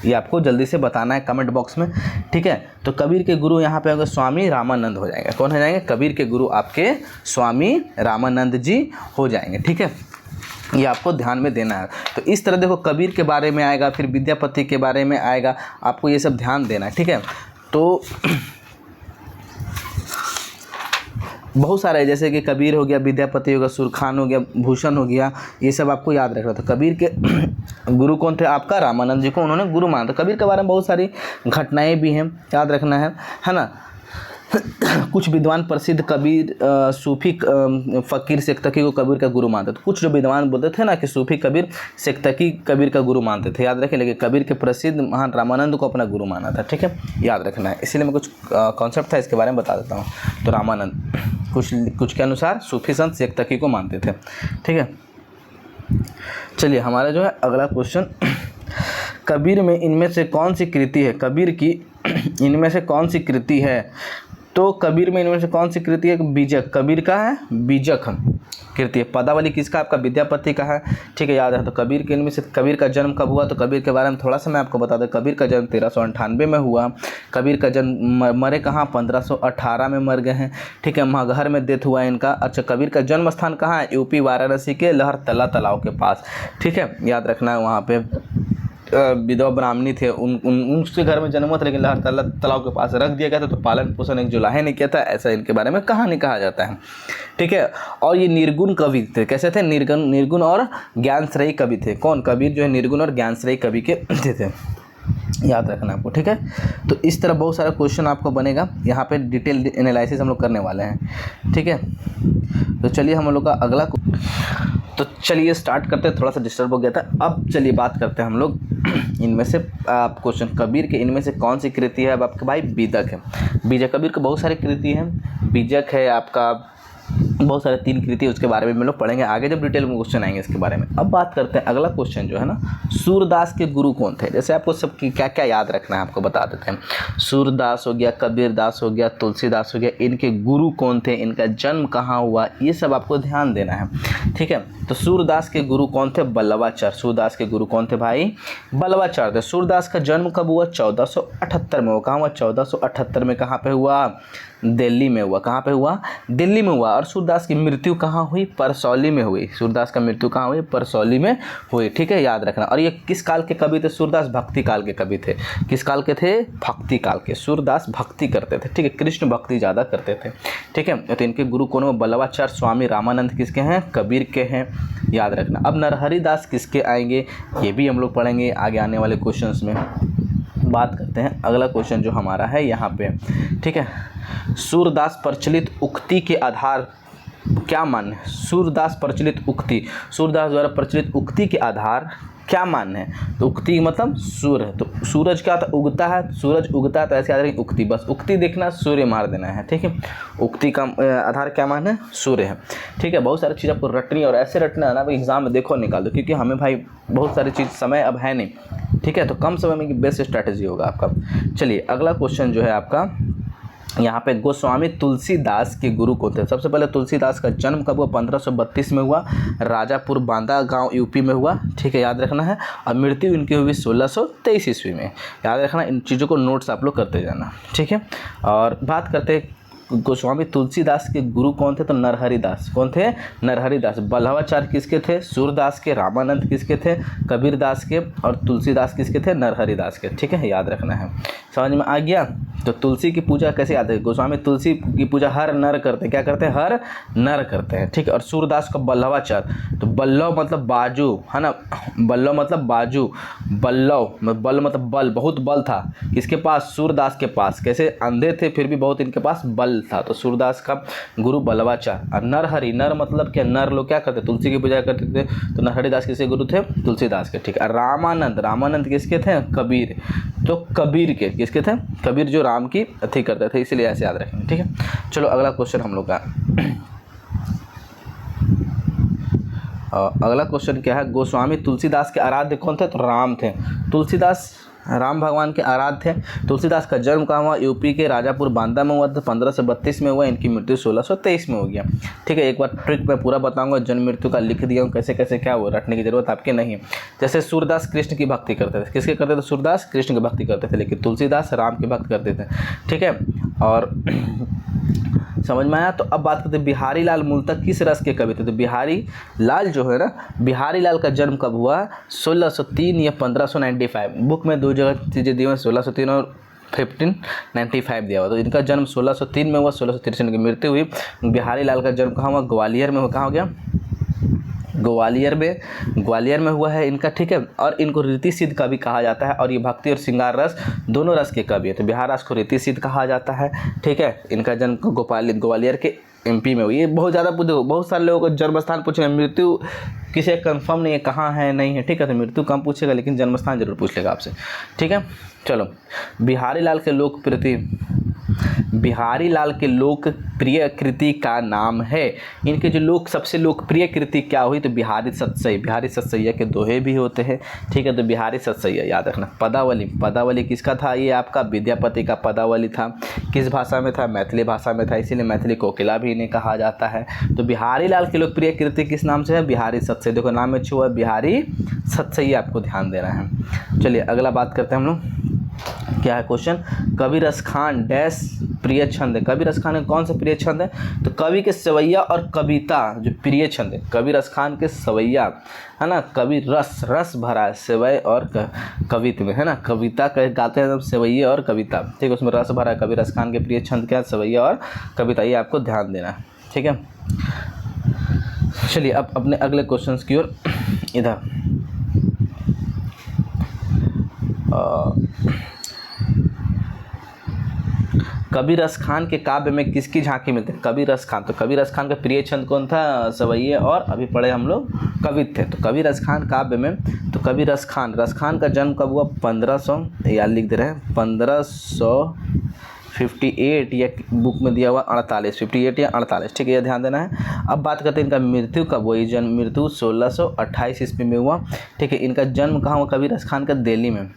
A: ये आपको जल्दी से बताना है कमेंट बॉक्स में। ठीक है, तो कबीर के गुरु यहाँ पे होंगे स्वामी रामानंद हो जाएंगे। कौन हो जाएंगे, कबीर के गुरु आपके स्वामी रामानंद जी हो जाएंगे। ठीक है, ये आपको ध्यान में देना है। तो इस तरह देखो कबीर के बारे में आएगा, फिर विद्यापति के बारे में आएगा, आपको ये सब ध्यान देना है। ठीक है, तो बहुत सारे है, जैसे कि कबीर हो गया, विद्यापति हो गया, सुरखान हो गया, भूषण हो गया, ये सब आपको याद रखना था। कबीर के गुरु कौन थे आपका, रामानंद जी को उन्होंने गुरु माना था। कबीर के बारे में बहुत सारी घटनाएं भी हैं, याद रखना है ना। कुछ विद्वान प्रसिद्ध कबीर सूफी फ़कीर सेख्तकी को कबीर का गुरु मानते थे। कुछ जो विद्वान बोलते थे ना कि सूफी कबीर सेख्तकी कबीर का गुरु मानते थे, याद रखें। लेकिन कबीर के प्रसिद्ध महान रामानंद को अपना गुरु माना था। ठीक है, याद रखना है। इसीलिए मैं कुछ कॉन्सेप्ट था इसके बारे में बता देता हूँ। तो रामानंद कुछ के अनुसार सूफी संत सेख्तकी को मानते थे। ठीक है, चलिए हमारा जो है अगला क्वेश्चन, कबीर में इनमें से कौन सी कृति है, कबीर की इनमें से कौन सी कृति है। तो कबीर में इनमें से कौन सी कृति है, बीजक, कबीर का है बीजक कृति है। पदावली किसका, आपका विद्यापति का है। ठीक है, याद है। तो कबीर के इनमें से कबीर का जन्म कब हुआ, तो कबीर के बारे में थोड़ा सा मैं आपको बता दूं। कबीर का जन्म 1398 में हुआ। कबीर का जन्म मरे कहाँ, 1518 में मर गए हैं। ठीक है, मगहर में डेथ हुआ इनका। अच्छा, कबीर का जन्म स्थान कहाँ है, यूपी वाराणसी के लहरतला तालाब के पास। ठीक है, याद रखना है। वहाँ पे विधवा ब्राह्मणी थे, उनके घर में जन्म हुआ था, लेकिन लहरतला तालाब के पास रख दिया गया था। तो पालन पोषण एक जुलाहे ने किया था, ऐसा इनके बारे में कहानी कहा जाता है। ठीक है, और ये निर्गुण कवि थे। कैसे थे, निर्गुण और ज्ञानश्रेयी कवि थे। कौन, कबीर जो है निर्गुण और ज्ञानश्रेयी कवि के थे, याद रखना आपको। ठीक है, तो इस तरह बहुत सारा क्वेश्चन आपको बनेगा, यहाँ पे डिटेल एनालिसिस हम लोग करने वाले हैं। ठीक है, तो चलिए हम लोग का अगला, तो चलिए स्टार्ट करते हैं। थोड़ा सा डिस्टर्ब हो गया था। अब चलिए बात करते हैं हम लोग इनमें से आप क्वेश्चन, कबीर के इनमें से कौन सी कृति है। अब आपके भाई बीजक है। बीजक, कबीर के बहुत सारी कृति हैं। बीजक है आपका, बहुत सारे 3 कृति, उसके बारे में हम लोग पढ़ेंगे आगे जब डिटेल में क्वेश्चन आएंगे इसके बारे में। अब बात करते हैं अगला क्वेश्चन जो है ना, सूरदास के गुरु कौन थे। जैसे आपको सब क्या क्या याद रखना है आपको बता देते हैं। सूरदास हो गया, कबीरदास हो गया, तुलसीदास हो गया, इनके गुरु कौन थे, इनका जन्म कहाँ हुआ, ये सब आपको ध्यान देना है। ठीक है, तो सूरदास के गुरु कौन थे, बल्लवाचार्य। सूरदास के गुरु कौन थे भाई, बल्लवाचार्य थे। सूरदास का जन्म कब हुआ, 1478 में हुआ। कहाँ हुआ, 1478 में। कहाँ पे हुआ, दिल्ली में हुआ। कहाँ पे हुआ, दिल्ली में हुआ। और सूरदास की मृत्यु कहाँ हुई, परसौली में हुई। सूरदास का मृत्यु कहाँ हुई, परसौली में हुई। ठीक है, याद रखना। और ये किस काल के कवि थे, सूरदास भक्ति काल के कवि थे। किस काल के थे, भक्ति काल के। सूरदास भक्ति करते थे। ठीक है, कृष्ण भक्ति ज़्यादा करते थे। ठीक है, तो इनके गुरु कौन हो, बल्लवाचार्य। स्वामी रामानंद किसके हैं, कबीर के हैं, याद रखना। अब नरहरि दास किसके आएंगे, ये भी हम लोग पढ़ेंगे आगे आने वाले क्वेश्चंस में। बात करते हैं अगला क्वेश्चन जो हमारा है यहाँ पे। ठीक है, सूरदास प्रचलित उक्ति के आधार क्या मान है। सूरदास प्रचलित उक्ति, सूरदास द्वारा प्रचलित उक्ति के आधार क्या मान है। तो उक्ति मतलब सूर्य, तो सूरज क्या होता, उगता है, सूरज उगता है, तो ऐसे याद रखें उक्ति, बस उक्ति देखना, सूर्य मार देना है। ठीक है, उक्ति का आधार क्या मान है, सूर्य है। ठीक है, बहुत सारी चीज़ आपको रटनी और ऐसे रटना है ना भाई, एग्जाम में देखो निकाल दो, क्योंकि हमें भाई बहुत सारी चीज़ समय अब है नहीं। ठीक है, तो कम समय में बेस्ट स्ट्रैटेजी होगा आपका। चलिए अगला क्वेश्चन जो है आपका, यहाँ पे गोस्वामी तुलसीदास के गुरु कौन थे? सबसे पहले तुलसीदास का जन्म कब हुआ? 1532 में हुआ, राजापुर बांदा गांव यूपी में हुआ, ठीक है, याद रखना है। और मृत्यु इनकी हुई 1623 ईस्वी में, याद रखना। इन चीज़ों को नोट्स आप लोग करते जाना, ठीक है। और बात करते हैं गोस्वामी तुलसीदास के गुरु कौन थे? तो नरहरिदास। कौन थे? नरहरिदास। बल्लभाचार्य किसके थे? सूरदास के। रामानंद किसके थे? कबीरदास के। और तुलसीदास किसके थे? नरहरिदास के, ठीक है, याद रखना है। समझ में आ गया? तो तुलसी की पूजा कैसे याद है? गोस्वामी तुलसी की पूजा हर नर करते हैं। क्या करते हैं? हर नर करते हैं, ठीक है। और सूरदास का बल्लभाचार्य, तो बल्लव मतलब बाजू, है ना, बल्लव मतलब बाजू, बल्लव बल मतलब बल, बहुत बल था किसके पास? सूरदास के पास। कैसे? अंधे थे फिर भी बहुत इनके पास बल था, तो सूरदास का गुरु बल्लभाचार्य। और नरहरि, नर मतलब क्या? नर लोग क्या करते? तुलसी की पूजा करते थे, तो नरहरिदास किसके गुरु थे? तुलसीदास के, ठीक है। रामानंद, रामानंद किसके थे? कबीर, तो कबीर के किसके थे? कबीर जो राम की अथी करते थे, इसीलिए ऐसे याद रखेंगे, ठीक है। चलो अगला क्वेश्चन हम लोग का अगला क्वेश्चन क्या है? गोस्वामी तुलसीदास के आराध्य कौन थे? तो राम थे। तुलसीदास राम भगवान के आराध्य थे। तुलसीदास का जन्म कहाँ हुआ? यूपी के राजापुर बांदा में हुआ था, 1532 में हुआ। इनकी मृत्यु 1623 में हो गया, ठीक है। एक बार ट्रिक मैं पूरा बताऊंगा, जन्म मृत्यु का लिख दिया हूँ, कैसे कैसे क्या वो रटने की जरूरत आपके नहीं है। जैसे सूरदास कृष्ण की भक्ति करते थे, किसके करते थे? सूरदास कृष्ण की भक्ति करते थे, लेकिन तुलसीदास राम की भक्ति करते थे, ठीक है। और समझ में आया? तो अब बात करते हैं बिहारी लाल मूलतः किस रस के कवि थे? तो बिहारी लाल जो है ना, बिहारी लाल का जन्म कब हुआ? 1603 या 1595। बुक में दो जगह चीज़ें दी हुई, 1603 और 1595 दिया हुआ। तो इनका जन्म 1603 में हुआ, 1663 की मृत्यु हुई। बिहारी लाल का जन्म कहाँ हुआ? ग्वालियर में हुआ। कहाँ हो गया? ग्वालियर में हुआ है इनका, ठीक है। और इनको रीति सिद्ध कवि कहा जाता है, और ये भक्ति और श्रृंगार रस दोनों रस के कवि है। तो बिहार रास को रीति सिद्ध कहा जाता है, ठीक है। इनका जन्म ग्वालियर के एमपी में हुई। ये बहुत ज़्यादा बहुत सारे लोगों को जन्म स्थान पूछेगा, मृत्यु किसी कंफर्म नहीं है कहाँ है नहीं है, ठीक है। तो मृत्यु कम पूछेगा लेकिन जन्म स्थान जरूर पूछ लेगा आपसे, ठीक है। चलो बिहारी लाल के लोकप्रिय कृति का नाम है। इनके जो सबसे लोकप्रिय कृति क्या हुई? तो बिहारी सतसैया के दोहे भी होते हैं, ठीक है। तो बिहारी सतसैया याद रखना। पदावली किसका था? ये आपका विद्यापति का पदावली था। किस भाषा में था? मैथिली भाषा में था, इसीलिए मैथिली कोकिला भी इन्हें कहा जाता है। तो बिहारी लाल की लोकप्रिय कृति किस नाम से है? बिहारी सतसैया। देखो नाम में छुआ बिहारी सतसैया, आपको ध्यान देना है। चलिए अगला बात करते हैं हम लोग, क्या है क्वेश्चन? कवि रसखान डैश प्रिय छंद है। कवि रसखान का कौन सा प्रिय छंद है? तो कवि के सवैया और कविता जो प्रिय छंद है, कवि रसखान के सवैया, है ना, कवि रस भरा है सवय और कवित्व में, है ना, कविता गाते हैं सवैया और कविता, ठीक है, उसमें रस भरा है। कवि रसखान के प्रिय छंद क्या है? सवैया और कविता, ये आपको ध्यान देना है, ठीक है। चलिए अब अपने अगले क्वेश्चन की ओर इधर कबीर रसखान के काव्य में किसकी झांकी मिलती है? कबीर रसखान। तो कबीर रसखान का प्रिय छंद कौन था? सवैये और अभी पढ़े हम लोग कवित्व थे। तो कबीर रसखान काव्य में, तो कबीर रसखान का जन्म कब हुआ? 1500 यार लिख दे रहे हैं 1558 या बुक में दिया हुआ 58 या 48, ठीक है, ये ध्यान देना है। अब बात करते हैं इनका मृत्यु कब हुई? जन्म मृत्यु 1628 ईस्वी में हुआ, ठीक है। इनका जन्म कहाँ हुआ? कबीर रसखान का दिल्ली में।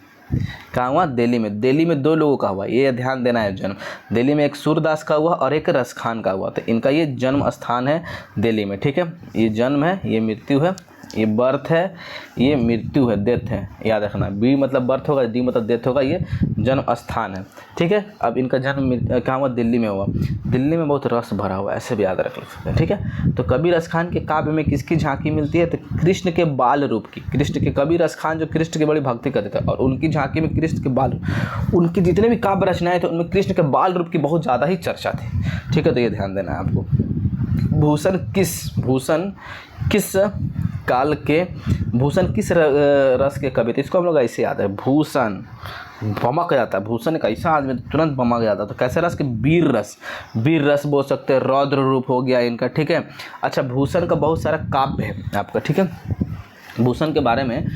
A: कहाँ हुआ? दिल्ली में। दिल्ली में दो लोगों का हुआ, ये ध्यान देना है। जन्म दिल्ली में एक सूरदास का हुआ और एक रसखान का हुआ। तो इनका ये जन्म स्थान है दिल्ली में, ठीक है। ये जन्म है, ये मृत्यु है, ये बर्थ है, ये मृत्यु है, डेथ है, याद रखना। बी मतलब बर्थ होगा, डी मतलब डेथ होगा, ये जन्म स्थान है, ठीक है। अब इनका जन्म कहाँ हुआ? दिल्ली में हुआ। दिल्ली में बहुत रस भरा हुआ है, ऐसे भी याद रख सकते हैं, ठीक है। तो कबीर रसखान के काव्य में किसकी झांकी मिलती है? तो कृष्ण के बाल रूप की। कृष्ण के कबीर रसखान जो कृष्ण की बड़ी भक्ति करते थे, और उनकी झांकी में कृष्ण के बाल, उनकी जितने भी काव्य रचनाएं थे उनमें कृष्ण के बाल रूप की बहुत ज़्यादा ही चर्चा थी, ठीक है। तो ये ध्यान देना है आपको। भूषण किस काल के, भूषण किस रस के कवि थे? इसको हम लोग ऐसे याद है, भूषण बमक जाता है। भूषण एक ऐसा आदमी तुरंत बमक जाता है। तो कैसे रस के? वीर रस बोल सकते हैं, रौद्र रूप हो गया इनका, ठीक है। अच्छा, भूषण का बहुत सारा काव्य है आपका, ठीक है। भूषण के बारे में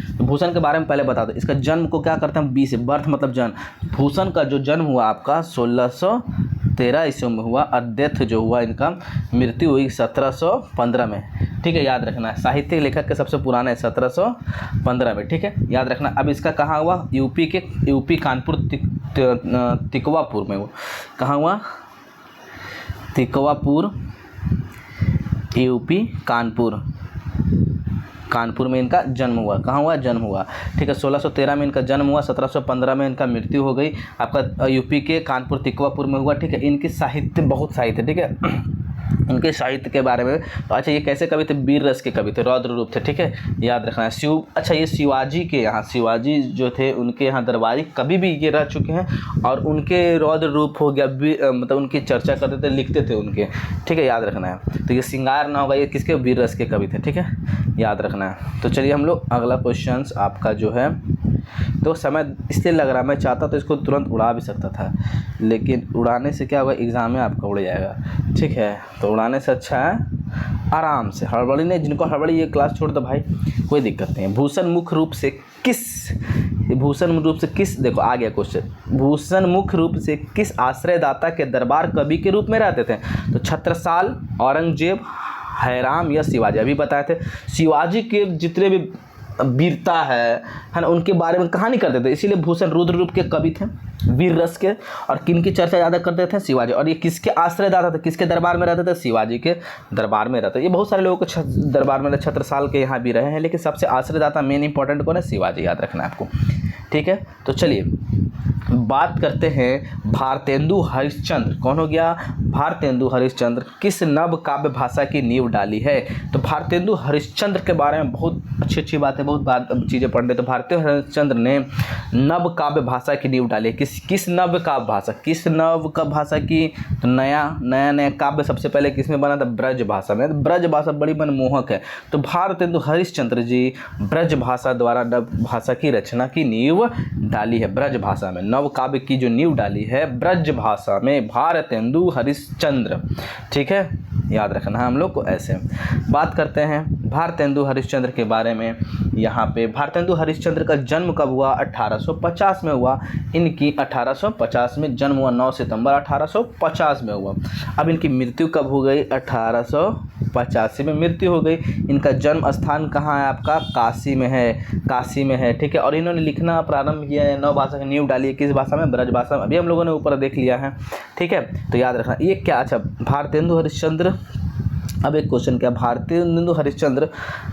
A: पहले बता दो। इसका जन्म को क्या करते हैं? 20 बर्थ मतलब जन्म। भूषण का जो जन्म हुआ आपका 1613 ईस्वी में हुआ, और डेथ जो हुआ इनका, मृत्यु हुई 1715 में, ठीक है, याद रखना है। साहित्य लेखक के सबसे पुराना है 1715 में, ठीक है, याद रखना। अब इसका कहाँ हुआ? यूपी कानपुर तिकवापुर में हुआ। कहाँ हुआ? तिकवापुर यूपी कानपुर में इनका जन्म हुआ। कहाँ हुआ? जन्म हुआ। ठीक है, 1613 में इनका जन्म हुआ, 1715 में इनका मृत्यु हो गई। आपका यूपी के कानपुर तिकवापुर में हुआ। ठीक है, इनकी साहित्य बहुत साहित्य, ठीक है, उनके साहित्य के बारे में। तो अच्छा, ये कैसे कवि थे? वीर रस के कवि थे, रौद्र रूप थे। ठीक है, याद रखना है। अच्छा, ये शिवाजी के यहाँ, शिवाजी जो थे उनके यहाँ दरबारी कवि भी ये रह चुके हैं, और उनके रौद्र रूप हो गया, मतलब उनकी चर्चा करते थे, लिखते थे उनके। ठीक है, याद रखना है। तो ये श्रृंगार ना होगा, ये किसके? वीर रस के कवि थे। ठीक है, याद रखना है। तो चलिए हम लोग अगला क्वेश्चन आपका जो है, तो समय इसलिए लग रहा, मैं चाहता तो इसको तुरंत उड़ा भी सकता था, लेकिन उड़ाने से क्या होगा? एग्ज़ाम में आपका उड़ जाएगा। ठीक है, तो उड़ाने से अच्छा है आराम से, हड़बड़ी नहीं। जिनको हड़बड़ी, ये क्लास छोड़ दो भाई, कोई दिक्कत नहीं है। भूषण मुख्य रूप से किस, देखो आ गया क्वेश्चन, भूषण मुख्य रूप से किस आश्रयदाता के दरबार कवि के रूप में रहते थे? तो छत्रसाल, औरंगजेब, हैराम या शिवाजी। अभी बताए थे शिवाजी के जितने भी वीरता है ना, उनके बारे में कहानी करते थे, इसीलिए भूषण रुद्र रूप के कवि थे, वीर रस के। और किन की चर्चा ज़्यादा करते थे? शिवाजी। और ये किसके आश्रयदाता थे? किसके दरबार में रहते थे? शिवाजी के दरबार में रहते। ये बहुत सारे लोगों के दरबार में, छत्रसाल के यहाँ भी रहे हैं, लेकिन सबसे आश्रयदाता मेन इंपॉर्टेंट कौन है? शिवाजी, याद रखना है आपको। ठीक है, तो चलिए बात करते हैं भारतेंदु हरिश्चंद्र। कौन हो गया? भारतेंदु हरिश्चंद्र किस नव काव्य भाषा की नींव डाली है? तो भारतेंदु हरिश्चंद्र के बारे में बहुत अच्छी बातें, बहुत चीज़ें पढ़ रहे। तो भारतेंदु हरिश्चंद्र ने नव काव्य भाषा की नींव डाली। किस नव काव्य भाषा, किस नव काव्य भाषा की? तो नया काव्य सबसे पहले किसमें बना था? ब्रज भाषा में। ब्रज भाषा बड़ी मनमोहक है, तो भारतेंदु हरिश्चंद्र जी ब्रज भाषा द्वारा नव भाषा की रचना की नींव डाली है। ब्रज भाषा में नव काव्य की जो नींव डाली है ब्रज भाषा में, भारतेंदु हरिश्चंद्र। ठीक है, याद रखना है हम लोग को। ऐसे बात करते हैं भारतेंदु हरिश्चंद्र के बारे में। यहाँ पे भारतेंदु हरिश्चंद्र का जन्म कब हुआ? 1850 में हुआ। इनकी 1850 में जन्म हुआ, 9 सितंबर 1850 में हुआ। अब इनकी मृत्यु कब हो गई? 1885 में मृत्यु हो गई। इनका जन्म स्थान कहाँ है आपका? काशी में है, काशी में है। ठीक है, और इन्होंने लिखना प्रारंभ किया है, नव भाषा की नींव डाली है। किस भाषा में? ब्रज भाषा में। अभी हम लोगों ने ऊपर देख लिया है। ठीक है, तो याद रखना ये क्या। अच्छा, भारतेंदु हरिश्चंद्र, अब एक क्वेश्चन क्या, भारतेंदु हरिश्चंद्र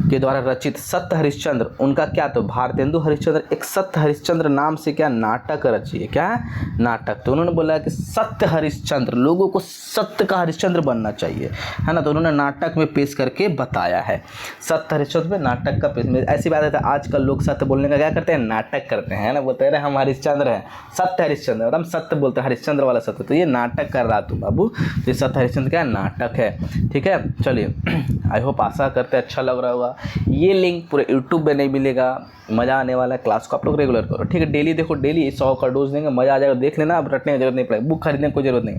A: के द्वारा रचित सत्य हरिश्चंद्र, उनका क्या? तो भारतेंदु हरिश्चंद्र एक सत्य हरिश्चंद्र नाम से क्या नाटक रची है? क्या है? नाटक। तो उन्होंने बोला कि सत्य हरिश्चंद्र, लोगों को सत्य का हरिश्चंद्र बनना चाहिए, है ना। तो उन्होंने नाटक में पेश करके बताया है। सत्य हरिश्चंद्र में नाटक का पेश। ऐसी बात है, आजकल लोग सत्य बोलने का क्या करते हैं? नाटक करते हैं, है ना। बोलते रहे हम हरिश्चंद्र हैं, सत्य हरिश्चंद्र, मतलब सत्य बोलते हैं, हरिश्चंद्र वाला सत्य। तो ये नाटक कर रहा तुम बाबू, तो ये सत्य हरिश्चंद्र क्या नाटक है। ठीक है, चलिए आई होप आशा करते अच्छा लग रहा होगा। ये लिंक पूरे यूट्यूब पे नहीं मिलेगा, मज़ा आने वाला है। क्लास को आप लोग रेगुलर करो, ठीक है। डेली देखो, डेली 100 का डोज देंगे, मज़ा आ जाएगा। देख लेना, अब रटने की जरूरत नहीं पड़ेगी, बुक खरीदने की कोई ज़रूरत नहीं।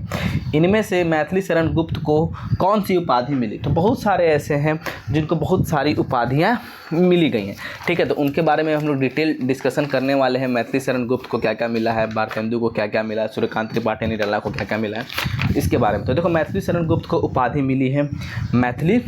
A: इनमें से मैथिली शरण गुप्त को कौन सी उपाधि मिली? तो बहुत सारे ऐसे हैं जिनको बहुत सारी उपाधियाँ मिली गई हैं। ठीक है, तो उनके बारे में हम लोग डिटेल डिस्कशन करने वाले हैं। मैथिली शरण गुप्त को क्या क्या मिला है, भारतेंदु को क्या क्या मिला है, सूर्यकांत त्रिपाठी निराला को क्या क्या मिला है, इसके बारे में। तो देखो, मैथिली शरण गुप्त को उपाधि मिली है मैथिली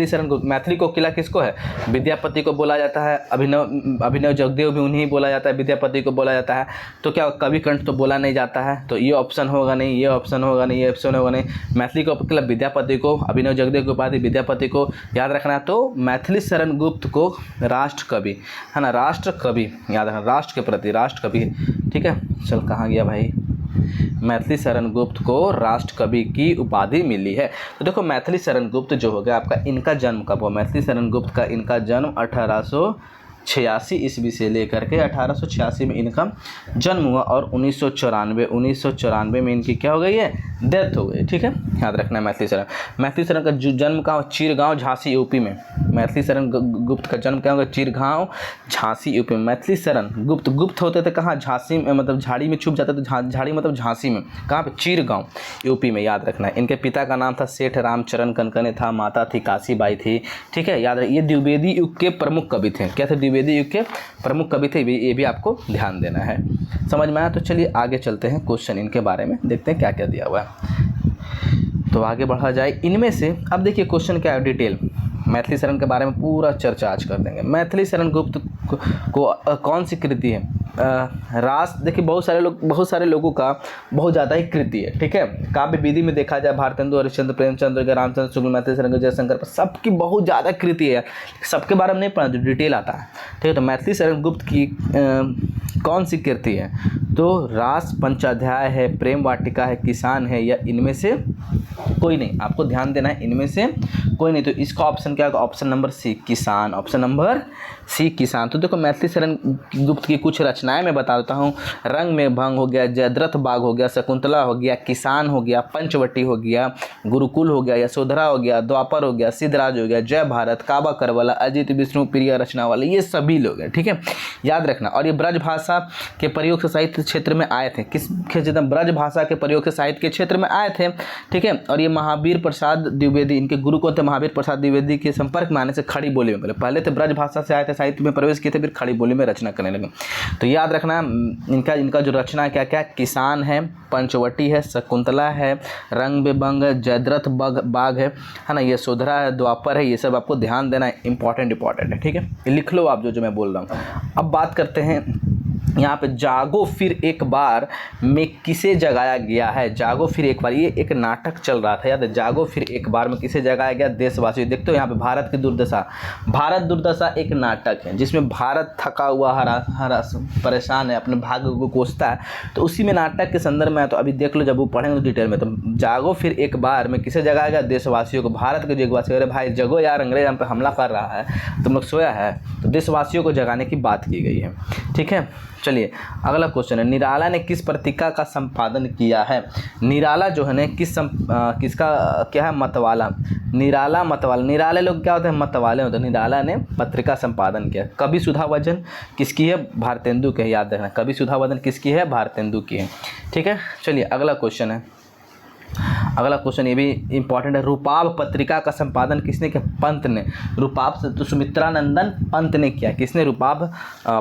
A: शरण गुप्त। मैथिली को किला किसको है? विद्यापति को बोला जाता है। अभिनव जगदेव भी उन्हीं बोला जाता है, विद्यापति को बोला जाता है। तो क्या कवि कंठ तो बोला नहीं जाता है, तो ये ऑप्शन होगा नहीं, ये ऑप्शन होगा नहीं, ये ऑप्शन होगा नहीं। मैथिली को किला विद्यापति को, अभिनव जगदेव की उपाधि विद्यापति को, याद रखना है। तो मैथिली शरण गुप्त को राष्ट्र कवि, है ना, राष्ट्र कवि, याद रखना, राष्ट्र के प्रति राष्ट्र कवि। ठीक है, चल कहाँ गया भाई? मैथिली शरण गुप्त को राष्ट्र कवि की उपाधि मिली है। तो देखो, मैथिली शरण गुप्त जो हो गया आपका, इनका जन्म कब हुआ? मैथिली शरण गुप्त का इनका जन्म 1886 ईस्वी से लेकर के 1886 में इनका जन्म हुआ, और 1994 में इनकी क्या हो गई है? डेथ हो गई। ठीक है, याद रखना है। मैथिली शरण का जन्म कहाँ? चिरगांव, झांसी, यूपी में। मैथिली शरण गुप्त का जन्म क्या होगा? चिरगांव, झांसी, यूपी में। मैथिली शरण गुप्त होते थे कहाँ? झांसी में, मतलब झाड़ी में छुप जाते थे। झाड़ी मतलब झांसी में। कहाँ पे? चिरगांव, यूपी में, याद रखना है। इनके पिता का नाम था सेठ रामचरण कनकने था, माता थी काशीबाई थी। ठीक है, याद रखिए। ये द्विवेदी युग के प्रमुख कवि थे। क्या थे? द्विवेदी युग के प्रमुख कवि थे। ये भी आपको ध्यान देना है। समझ में आया? तो चलिए आगे चलते हैं, क्वेश्चन इनके बारे में देखते हैं क्या क्या दिया हुआ है। तो आगे बढ़ा जाए। इनमें से अब देखिए क्वेश्चन क्या है, डिटेल मैथिली शरण के बारे में पूरा चर्चा आज कर देंगे। मैथिली शरण गुप्त को कौन सी कृति है? रास देखिए बहुत सारे लोगों का बहुत ज़्यादा ही कृति है, ठीक है। काव्य विधि में देखा जाए भारतेंदु हरिश्चंद्र, प्रेमचंद्र, रामचंद्र शुक्ल, मैथिली शरण, जयशंकर, सबकी बहुत ज़्यादा कृति है। सबके बारे में नहीं पढ़ा, जो डिटेल आता है, ठीक है। तो मैथिली शरण गुप्त की कौन सी कृति है? तो रास पंचाध्याय है, प्रेम वाटिका है, किसान है, या इनमें से कोई नहीं? आपको ध्यान देना है, इनमें से कोई नहीं। तो इसका ऑप्शन क्या होगा? ऑप्शन नंबर सी, किसान। ऑप्शन नंबर सी, किसान। तो देखो मैथिली शरण गुप्त की कुछ रचनाएं मैं बता देता हूँ। रंग में भंग हो गया, जयद्रथ बाग हो गया, शकुंतला हो गया, किसान हो गया, पंचवटी हो गया, गुरुकुल हो गया, यशोधरा हो गया, द्वापर हो गया, सिद्धराज हो गया, जय भारत, काबा करवला, अजित विष्णु प्रिय रचना वाले, ये सभी लोग हैं, ठीक है, याद रखना। और ये ब्रज भाषा के प्रयोग से साहित्य क्षेत्र में आए थे। किस क्षेत्र में? ब्रज भाषा के प्रयोग से साहित्य के क्षेत्र में आए थे, ठीक है। और ये महावीर प्रसाद द्विवेदी, इनके गुरु कौन थे? महावीर प्रसाद द्विवेदी के संपर्क में आने से खड़ी बोली में पहले थे ब्रज भाषा से आए थे, साहित्य में प्रवेश किए थे, फिर खड़ी बोली में रचना करने लगे। तो याद रखना इनका जो रचना क्या क्या? किसान है, पंचवटी है, शकुंतला है, रंग बेबंग है, जयद्रथ बाग है ना, यशोधरा है, द्वापर है, ये सब आपको ध्यान देना है, इंपॉर्टेंट है, ठीक है। लिख लो आप जो मैं बोल रहा हूँ। अब बात करते हैं यहाँ पे जागो फिर एक बार में किसे जगाया गया है? जागो फिर एक बार, ये एक नाटक चल रहा था, याद है? जागो फिर एक बार में किसे जगाया गया? देशवासी। देखते हो यहाँ पे भारत की दुर्दशा, भारत दुर्दशा एक नाटक है जिसमें भारत थका हुआ हरा परेशान है, अपने भाग्य को कोसता है। तो उसी में नाटक के संदर्भ में, तो अभी देख लो जब वो पढ़ेंगे डिटेल में। तो जागो फिर एक बार में किसे जगाया गया? देशवासियों को, भारत के देशवासी। अरे भाई जगो यार, अंग्रेज हम पे हमला कर रहा है, तुम लोग सोया है। तो देशवासियों को जगाने की बात की गई है, ठीक है। चलिए अगला क्वेश्चन है, निराला ने किस पत्रिका का संपादन किया है? निराला जो है ना किसका क्या है? मतवाला। निराला मतवाला, निराले लोग क्या होते हैं? मतवाले होते हैं। निराला ने पत्रिका संपादन किया। कवि सुधा वदन किसकी है? भारतेंदु की है, याद रखना। कवि सुधा वदन किसकी है? भारतेंदु की है, ठीक है। चलिए अगला क्वेश्चन है, अगला क्वेश्चन ये भी इंपॉर्टेंट है। रूपाब पत्रिका का संपादन किसने किया? पंत ने। रूपाब तो सुमित्रानंदन पंत ने किया। किसने? रूपाब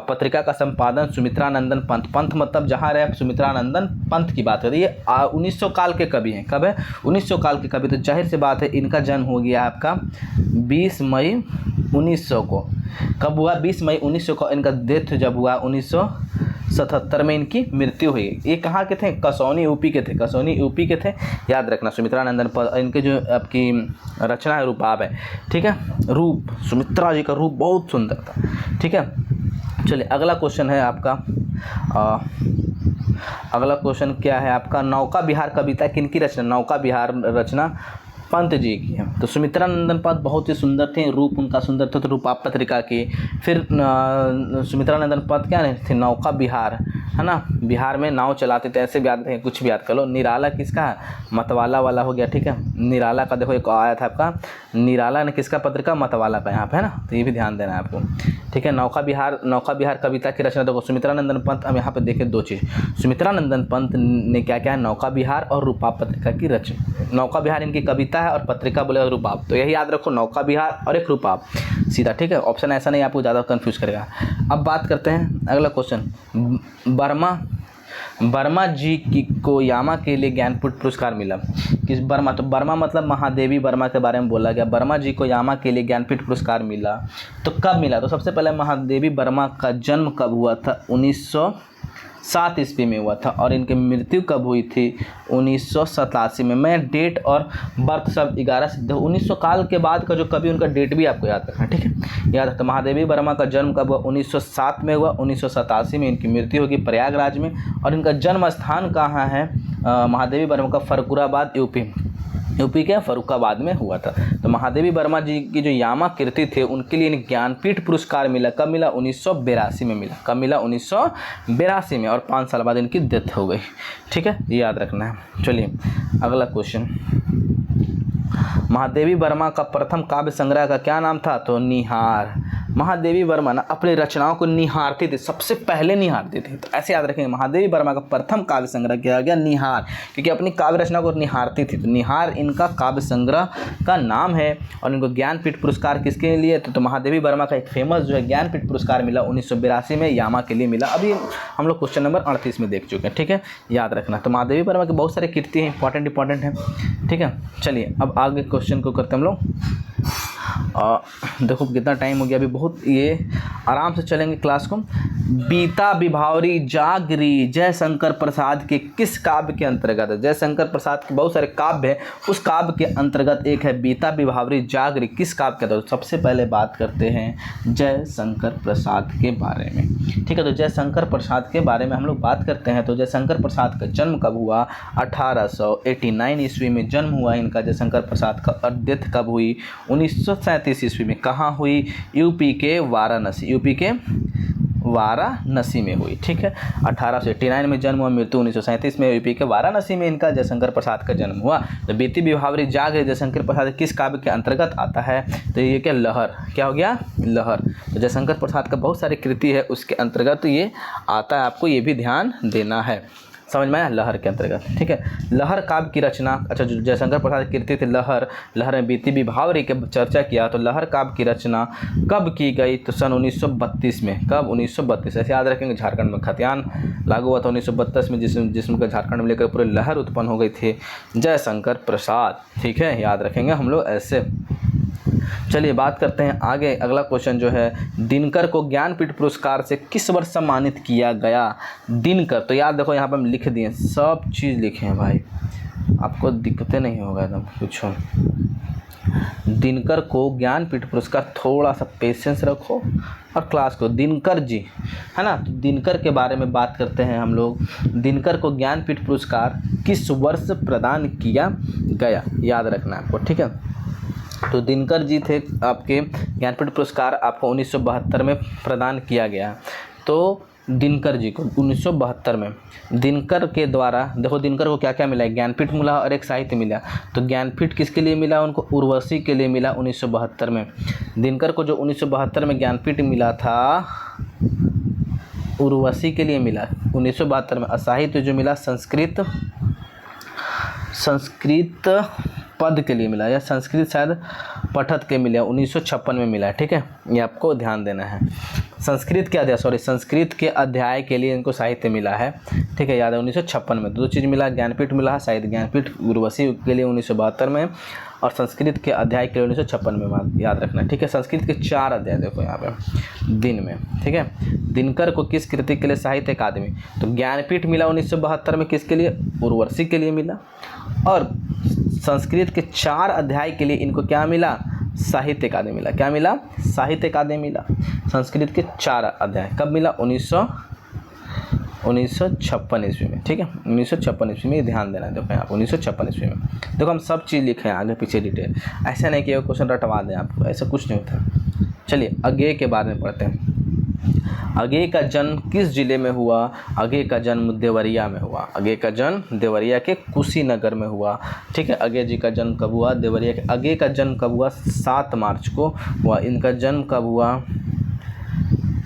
A: पत्रिका का संपादन सुमित्रानंदन पंत। पंत मतलब जहाँ रहे सुमित्रानंदन पंत की बात है। ये 1900 काल के कवि हैं। कब है? 1900 काल के कवि। तो जाहिर सी बात है इनका जन्म हो गया आपका 20 मई 1900 को। कब हुआ? 20 मई 1900 को इनका डेथ जब हुआ 1977 में इनकी मृत्यु हुई। ये कहाँ के थे? कसौनी यूपी के थे। कसौनी यूपी के थे, याद रखना। सुमित्रानंदन पर इनके जो आपकी रचना है रूपाब है, ठीक है। रूप, सुमित्रा जी का रूप बहुत सुंदर था, ठीक है। चलिए अगला क्वेश्चन है आपका, अगला क्वेश्चन क्या है आपका? नौका विहार कविता किनकी रचना? नौका विहार रचना पंत जी की है। तो सुमित्रानंदन पंत बहुत ही सुंदर थे, रूप उनका सुंदर था, तो रूपाब पत्रिका की। फिर सुमित्रानंदन पंत क्या थे? नौका विहार, है ना, बिहार में नाव चलाते थे, ऐसे भी याद रखें, कुछ भी याद कर लो। निराला किसका है? मतवाला वाला हो गया, ठीक है। निराला का देखो एक आया था आपका, निराला ने किसका पत्रिका? मतवाला का, यहाँ पे है ना, तो ये भी ध्यान देना है आपको, ठीक है। नौका विहार कविता की रचना देखो सुमित्रानंदन पंत। हम यहाँ पे देखें दो चीज़, सुमित्रानंदन पंत ने क्या क्या है? नौका विहार और रूपाब पत्रिका की रचना। नौका विहार इनकी कविता है और पत्रिका बोले रूपाब, तो यही याद रखो, नौका विहार और एक रूपाब, सीधा, ठीक है। ऑप्शन ऐसा नहीं आपको ज़्यादा कंफ्यूज करेगा। अब बात करते हैं अगला क्वेश्चन, वर्मा जी को यामा के लिए ज्ञानपीठ पुरस्कार मिला। किस वर्मा? तो वर्मा मतलब महादेवी वर्मा के बारे में बोला गया। वर्मा जी को यामा के लिए ज्ञानपीठ पुरस्कार मिला, तो कब मिला? तो सबसे पहले महादेवी वर्मा का जन्म कब हुआ था? 1907 ईस्वी में हुआ था। और इनकी मृत्यु कब हुई थी? 1987 में। मैं डेट और बर्थ सब 11 से 1900 काल के बाद का जो कवि उनका डेट भी आपको याद रखना, ठीक है। याद रखना, महादेवी वर्मा का जन्म कब हुआ? 1907 में हुआ। 1987 में इनकी मृत्यु होगी प्रयागराज में। और इनका जन्म स्थान कहाँ है? महादेवी वर्मा का फरुखाबाद, यूपी के फरुखाबाद में हुआ था। तो महादेवी वर्मा जी की जो यामा कीर्ति थे उनके लिए ज्ञानपीठ पुरस्कार मिला। कब मिला? 1982 में मिला। कब मिला? 1982 में। और 5 साल बाद इनकी डेथ हो गई, ठीक है, ये याद रखना है। चलिए अगला क्वेश्चन, महादेवी वर्मा का प्रथम काव्य संग्रह का क्या नाम था? तो निहार। महादेवी वर्मा ना अपनी रचनाओं को निहारती थी, सबसे पहले निहारती थी, तो ऐसे याद रखेंगे। महादेवी वर्मा का प्रथम काव्य संग्रह किया गया निहार, क्योंकि अपनी काव्य रचना को निहारती थी, तो निहार इनका काव्य संग्रह का नाम है। और इनको ज्ञानपीठ पुरस्कार किसके लिए? तो महादेवी वर्मा का एक फेमस जो है ज्ञानपीठ पुरस्कार मिला 1982 में, यामा के लिए मिला। अभी हम लोग क्वेश्चन नंबर 38 में देख चुके हैं, ठीक है, याद रखना। तो महादेवी वर्मा के बहुत सारे कीर्ति हैं, इंपॉर्टेंट हैं, ठीक है। चलिए अब आगे क्वेश्चन को करते हैं हम लोग। देखो कितना टाइम हो गया, अभी बहुत ये आराम से चलेंगे क्लास को। बीता विभावरी जागरी जयशंकर प्रसाद के किस काव्य के अंतर्गत है? जयशंकर प्रसाद के बहुत सारे काव्य हैं, उस काव्य के अंतर्गत एक है बीता विभावरी जागरी। किस काव्य के अंतर्गत? सबसे पहले बात करते हैं जयशंकर प्रसाद के बारे में। ठीक है, तो जयशंकर प्रसाद के बारे में हम लोग बात करते हैं। तो जयशंकर प्रसाद का जन्म कब हुआ? 1889 ईस्वी में जन्म हुआ इनका। जयशंकर प्रसाद का डेथ कब हुई? 1937 ईस्वी में। कहाँ हुई? यूपी के वाराणसी, यूपी के वाराणसी में हुई। ठीक है, 1889 में जन्म हुआ, मृत्यु 1937 में। यूपी के वाराणसी में इनका जयशंकर प्रसाद का जन्म हुआ। तो बीती विभावरी जागरी जयशंकर प्रसाद किस काव्य के अंतर्गत आता है? तो ये क्या? लहर। क्या हो गया? लहर। तो जयशंकर प्रसाद का बहुत सारी कृति है, उसके अंतर्गत ये आता है, आपको ये भी ध्यान देना है। समझ में आया? लहर के अंतर्गत। ठीक है, लहर काव्य की रचना, अच्छा जो जयशंकर प्रसाद की कृति थी लहर, लहर में बीती विभावरी के चर्चा किया। तो लहर काव्य की रचना कब की गई? तो सन 1932 में। कब? 1932। ऐसे याद रखेंगे, झारखंड में खतियान लागू हुआ था 1932 में, जिसमें का झारखंड में लेकर पूरे लहर उत्पन्न हो गई थी जयशंकर प्रसाद। ठीक है, याद रखेंगे हम लोग ऐसे। चलिए बात करते हैं आगे। अगला क्वेश्चन जो है, दिनकर को ज्ञानपीठ पुरस्कार से किस वर्ष सम्मानित किया गया? दिनकर, तो याद देखो यहाँ पर हम लिख दिए, सब चीज़ लिखे हैं भाई, आपको दिक्कतें नहीं होगा एकदम कुछ। दिनकर को ज्ञानपीठ पुरस्कार, थोड़ा सा पेशेंस रखो और क्लास को। दिनकर जी है ना, तो दिनकर के बारे में बात करते हैं हम लोग। दिनकर को ज्ञानपीठ पुरस्कार किस वर्ष प्रदान किया गया? याद रखना आपको। ठीक है, तो दिनकर जी थे आपके, ज्ञानपीठ पुरस्कार आपको 1972 में प्रदान किया गया। तो दिनकर जी को 1972 में दिनकर के द्वारा, देखो दिनकर को क्या क्या मिला? ज्ञानपीठ मिला और एक साहित्य मिला। तो ज्ञानपीठ किसके लिए मिला? उनको उर्वशी के लिए मिला 1972 में। दिनकर को जो 1972 में ज्ञानपीठ मिला था, उर्वशी के लिए मिला 1972 में। साहित्य जो मिला संस्कृत पद के लिए मिला, या संस्कृत शायद पठत के मिला, 1956 में मिला। ठीक है, ये आपको ध्यान देना है। संस्कृत के अध्याय के लिए इनको साहित्य मिला है। ठीक है, याद है 1956 में। दो चीज़ मिला, ज्ञानपीठ मिला, साहित्य ज्ञानपीठ उर्वशी के लिए 1972 में, और संस्कृत के अध्याय के लिए 1956 में। याद रखना। ठीक है, संस्कृत के 4 अध्याय देखो यहाँ पे दिन में। ठीक है, दिनकर को किस कृति के लिए साहित्य अकादमी? तो ज्ञानपीठ मिला 1972 में, किसके लिए? उर्वशी के लिए मिला। और संस्कृत के 4 अध्याय के लिए इनको क्या मिला? साहित्य अकादमी मिला। क्या मिला? साहित्य अकादमी मिला। संस्कृत के 4 अध्याय कब मिला? 1956 ईस्वी में। ठीक है, 1956 ईस्वी में, ध्यान देना है। देखो यहाँ 1956 ईस्वी में। देखो हम सब चीज़ लिखे हैं आगे पीछे डिटेल, ऐसा नहीं कि क्वेश्चन रटवा दें आपको, ऐसा कुछ नहीं होता। चलिए अज्ञेय के बारे में पढ़ते हैं। अज्ञेय का जन्म किस जिले में हुआ? अज्ञेय का जन्म देवरिया में हुआ। अज्ञेय का जन्म देवरिया के कुशीनगर में हुआ। ठीक है, अज्ञेय जी का जन्म कब हुआ? देवरिया के। अज्ञेय का जन्म कब हुआ? 7 मार्च को हुआ। इनका जन्म कब हुआ?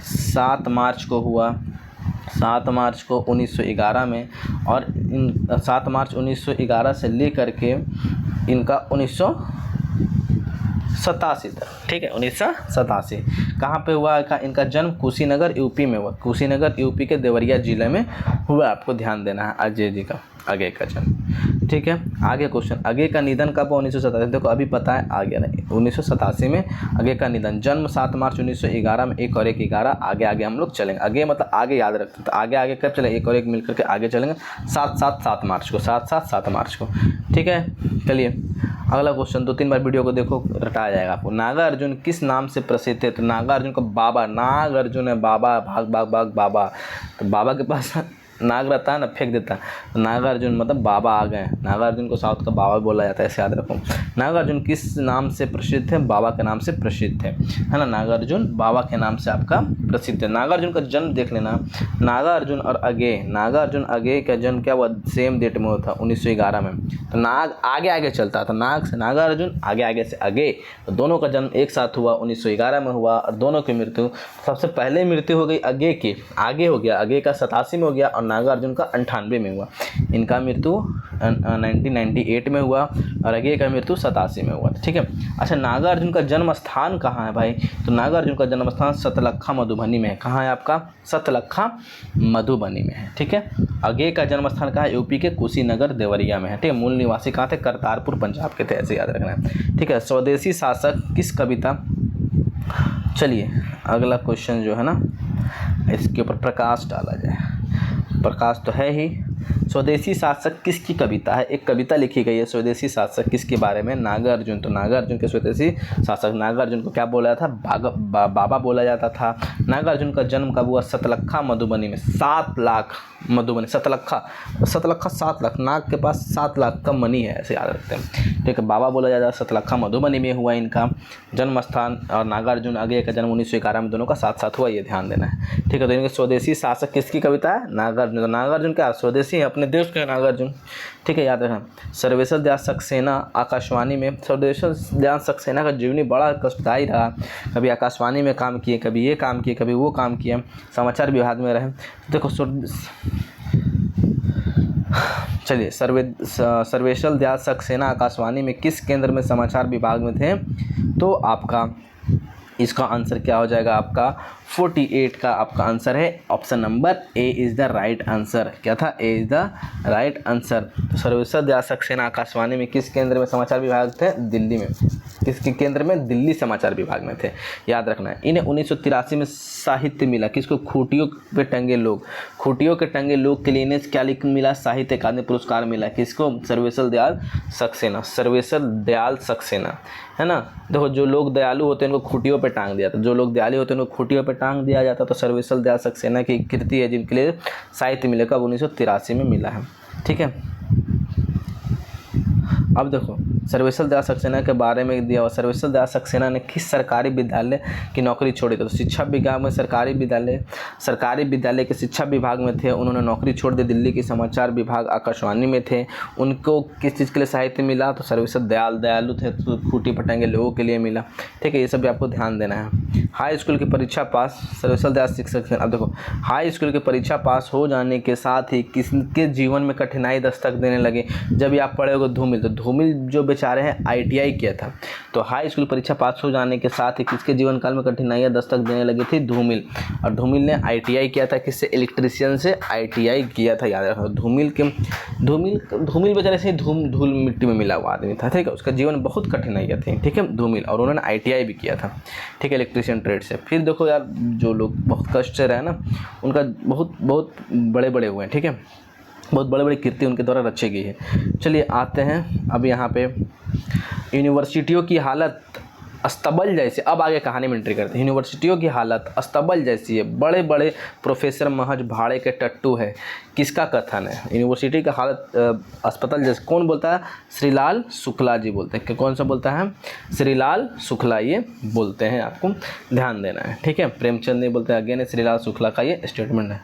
A: 7 मार्च को हुआ। 7 मार्च को 1911 में, और 7 मार्च 1911 से लेकर के इनका 1987 तक। ठीक है, 1987 कहाँ पे हुआ इनका जन्म? कुशीनगर यूपी में हुआ। कुशीनगर यूपी के देवरिया जिले में हुआ। आपको ध्यान देना है अजय जी का, अज्ञेय का जन्म। ठीक है, आगे क्वेश्चन, अज्ञेय का निधन कब? 1987। देखो अभी पता है, आगे नहीं, 1987 में अज्ञेय का निधन। जन्म 7 मार्च 1911 में। 1 और 1 11। आगे हम लोग चलेंगे। अज्ञेय मतलब आगे याद रखते, तो आगे कब चलेंगे? 1 और 1 मिलकर के आगे चलेंगे। 7 मार्च को। 7 मार्च को। ठीक है, चलिए अगला क्वेश्चन। 2-3 बार वीडियो को देखो, रटाया जाएगा आपको। नागार्जुन किस नाम से प्रसिद्ध है? तो नागार्जुन को बाबा, नागार्जुन है बाबा, भाग भाग भाग बाबा। तो बाबा के पास नाग रहता है ना, फेंक देता है। तो नागार्जुन मतलब बाबा आ गए। नागार्जुन को साउथ का बाबा बोला जाता है, ऐसे याद रखो। नागार्जुन किस नाम से प्रसिद्ध है? बाबा के नाम से प्रसिद्ध है ना। नागार्जुन बाबा के नाम से आपका प्रसिद्ध है। नागार्जुन का जन्म देख लेना। नागार्जुन और अज्ञेय, नागार्जुन अज्ञेय का जन्म क्या हुआ? सेम डेट में हुआ था, 1911 में। तो नाग आगे चलता था, नाग से नागार्जुन, आगे से अज्ञेय। तो दोनों का जन्म एक साथ हुआ, 1911 में हुआ। और दोनों की मृत्यु, सबसे पहले मृत्यु हो गई अज्ञेय की, आगे हो गया अज्ञेय का 87 में हो गया, और नागार्जुन का 98 में हुआ। इनका मृत्यु 1998 में हुआ, और अज्ञेय का मृत्यु 87 में हुआ। ठीक है, अच्छा नागार्जुन का जन्म स्थान कहाँ है भाई? तो नागार्जुन का जन्म स्थान सतलखा मधुबनी में है। कहाँ है आपका? सतलखा मधुबनी में है। ठीक है, अज्ञेय का जन्म स्थान कहाँ है? यूपी के कुशीनगर देवरिया में है। ठीक है, मूल निवासी कहाँ थे? करतारपुर पंजाब के थे, ऐसे याद रखना है। ठीक है, स्वदेशी शासक किस कविता? चलिए अगला क्वेश्चन जो है ना, इसके ऊपर प्रकाश डाला जाए। प्रकाश तो है ही। स्वदेशी शासक किसकी कविता है? एक कविता लिखी गई है स्वदेशी शासक किसके बारे में? नागार्जुन। तो नागार्जुन के स्वदेशी शासक, नागार्जुन को क्या बोला जाता था? बाबा बोला जाता था। नागार्जुन का जन्म कब हुआ? सतलखा मधुबनी में। 7 लाख मधुबनी, सतलखा 7 लाख, नाग के पास 7 लाख का मनी है, ऐसे याद रखते हैं। ठीक है, बाबा बोला जाता है। सतलखा मधुबनी में हुआ इनका जन्म स्थान, और नागार्जुन आगे का जन्म 1911 में, दोनों का साथ साथ हुआ, ये ध्यान देना है। ठीक है, तो इनके स्वदेशी शासक किसकी कविता है? नागार्जुन। तो नागार्जुन क्या स्वदेशी है? अपने देश के नागार्जुन। ठीक है, याद रखना। सर्वेश्वर दयाल सक्सेना आकाशवाणी में, सर्वेश्वर दयाल सक्सेना का जीवनी बड़ा कष्टदायी रहा। कभी आकाशवाणी में काम किए, कभी ये काम किए, कभी वो काम किए, समाचार विभाग में रहे। देखो चलिए, सर्वेश्वर दयाल सक्सेना आकाशवाणी में किस केंद्र में समाचार विभाग में थे? तो आपका इसका आंसर क्या हो जाएगा? आपका 48 का आपका आंसर है option number A is the right answer. क्या था? A is the right answer. तो सर्वेश्वर दयाल सक्सेना आकाशवाणी में किस केंद्र में समाचार विभाग थे? दिल्ली में। किसके केंद्र में? दिल्ली समाचार विभाग में थे, याद रखना है। इन्हें 1983 में साहित्य मिला। किसको? खूंटियों पे टंगे लोग। खूंटियों के टंगे लोग के लिए इन्हें क्या मिला? साहित्य अकादमी पुरस्कार मिला। किसको? सर्वेश्वर दयाल सक्सेना। सर्वेश्वर दयाल सक्सेना, है ना। देखो, जो लोग दयालु होते हैं उनको खूंटियों पे टांग दिया था, जो लोग दयालु होते हैं उनको खूंटियों पे टांग दिया जाता। तो सर्वेश्वर दयाल सक्सेना की कृति है जिनके लिए साहित्य मिले, कब? 1983 में मिला है। ठीक है, अब देखो सर्वेश्वर दयाल सक्सेना के बारे में दिया हुआ। सर्वेश्वर दयाल सक्सेना ने किस सरकारी विद्यालय की नौकरी छोड़ी? तो शिक्षा विभाग में सरकारी विद्यालय के शिक्षा विभाग में थे, उन्होंने नौकरी छोड़ दी। दिल्ली की समाचार विभाग आकाशवाणी में थे। उनको किस चीज़ के लिए साहित्य मिला? तो सर्वेश्वर दयालु थे तो खूंटी पटाएंगे लोगों के लिए मिला। ठीक है, ये सब भी आपको ध्यान देना है। हाई स्कूल की परीक्षा पास, सर्वेश्वर दयाल सक्सेना। अब देखो, हाई स्कूल की परीक्षा पास हो जाने के साथ ही किसके जीवन में कठिनाई दस्तक देने लगे? जब भी आप पढ़े होगे धूमिल, तो धूमिल जो बेचारे हैं ITI किया था। तो हाई स्कूल परीक्षा पास हो जाने के साथ ही किसके जीवन काल में कठिनाइयाँ दस्तक देने लगी थी? धूमिल। और धूमिल ने ITI किया था किससे? इलेक्ट्रीशियन से ITI किया था, याद रखो। धूमिल बेचारे से धूल मिट्टी में मिला हुआ आदमी था। ठीक है, उसका जीवन बहुत कठिनाइयाँ थी। ठीक है, धूमिल, और उन्होंने ITI भी किया था। ठीक है, इलेक्ट्रीशियन ट्रेड से। फिर देखो यार, जो लोग बहुत कष्ट से रहे ना, उनका बहुत बड़े हुए हैं। ठीक है, बहुत बड़े कृति उनके द्वारा रची गई है। चलिए आते हैं अब यहाँ पे यूनिवर्सिटियों की हालत अस्तबल जैसी। अब आगे कहानी में एंट्री करते हैं। यूनिवर्सिटियों की हालत अस्तबल जैसी है, बड़े बड़े प्रोफेसर महज भाड़े के टट्टू है। किसका कथन है? यूनिवर्सिटी का हालत अस्पताल जैसे। कौन बोलता है? श्रीलाल शुक्ला जी बोलते हैं। कि कौन सा बोलता है? श्रीलाल शुक्ला ये बोलते हैं, आपको ध्यान देना है। ठीक है, प्रेमचंद नहीं बोलते, अगेन श्रीलाल शुक्ला का ये स्टेटमेंट है।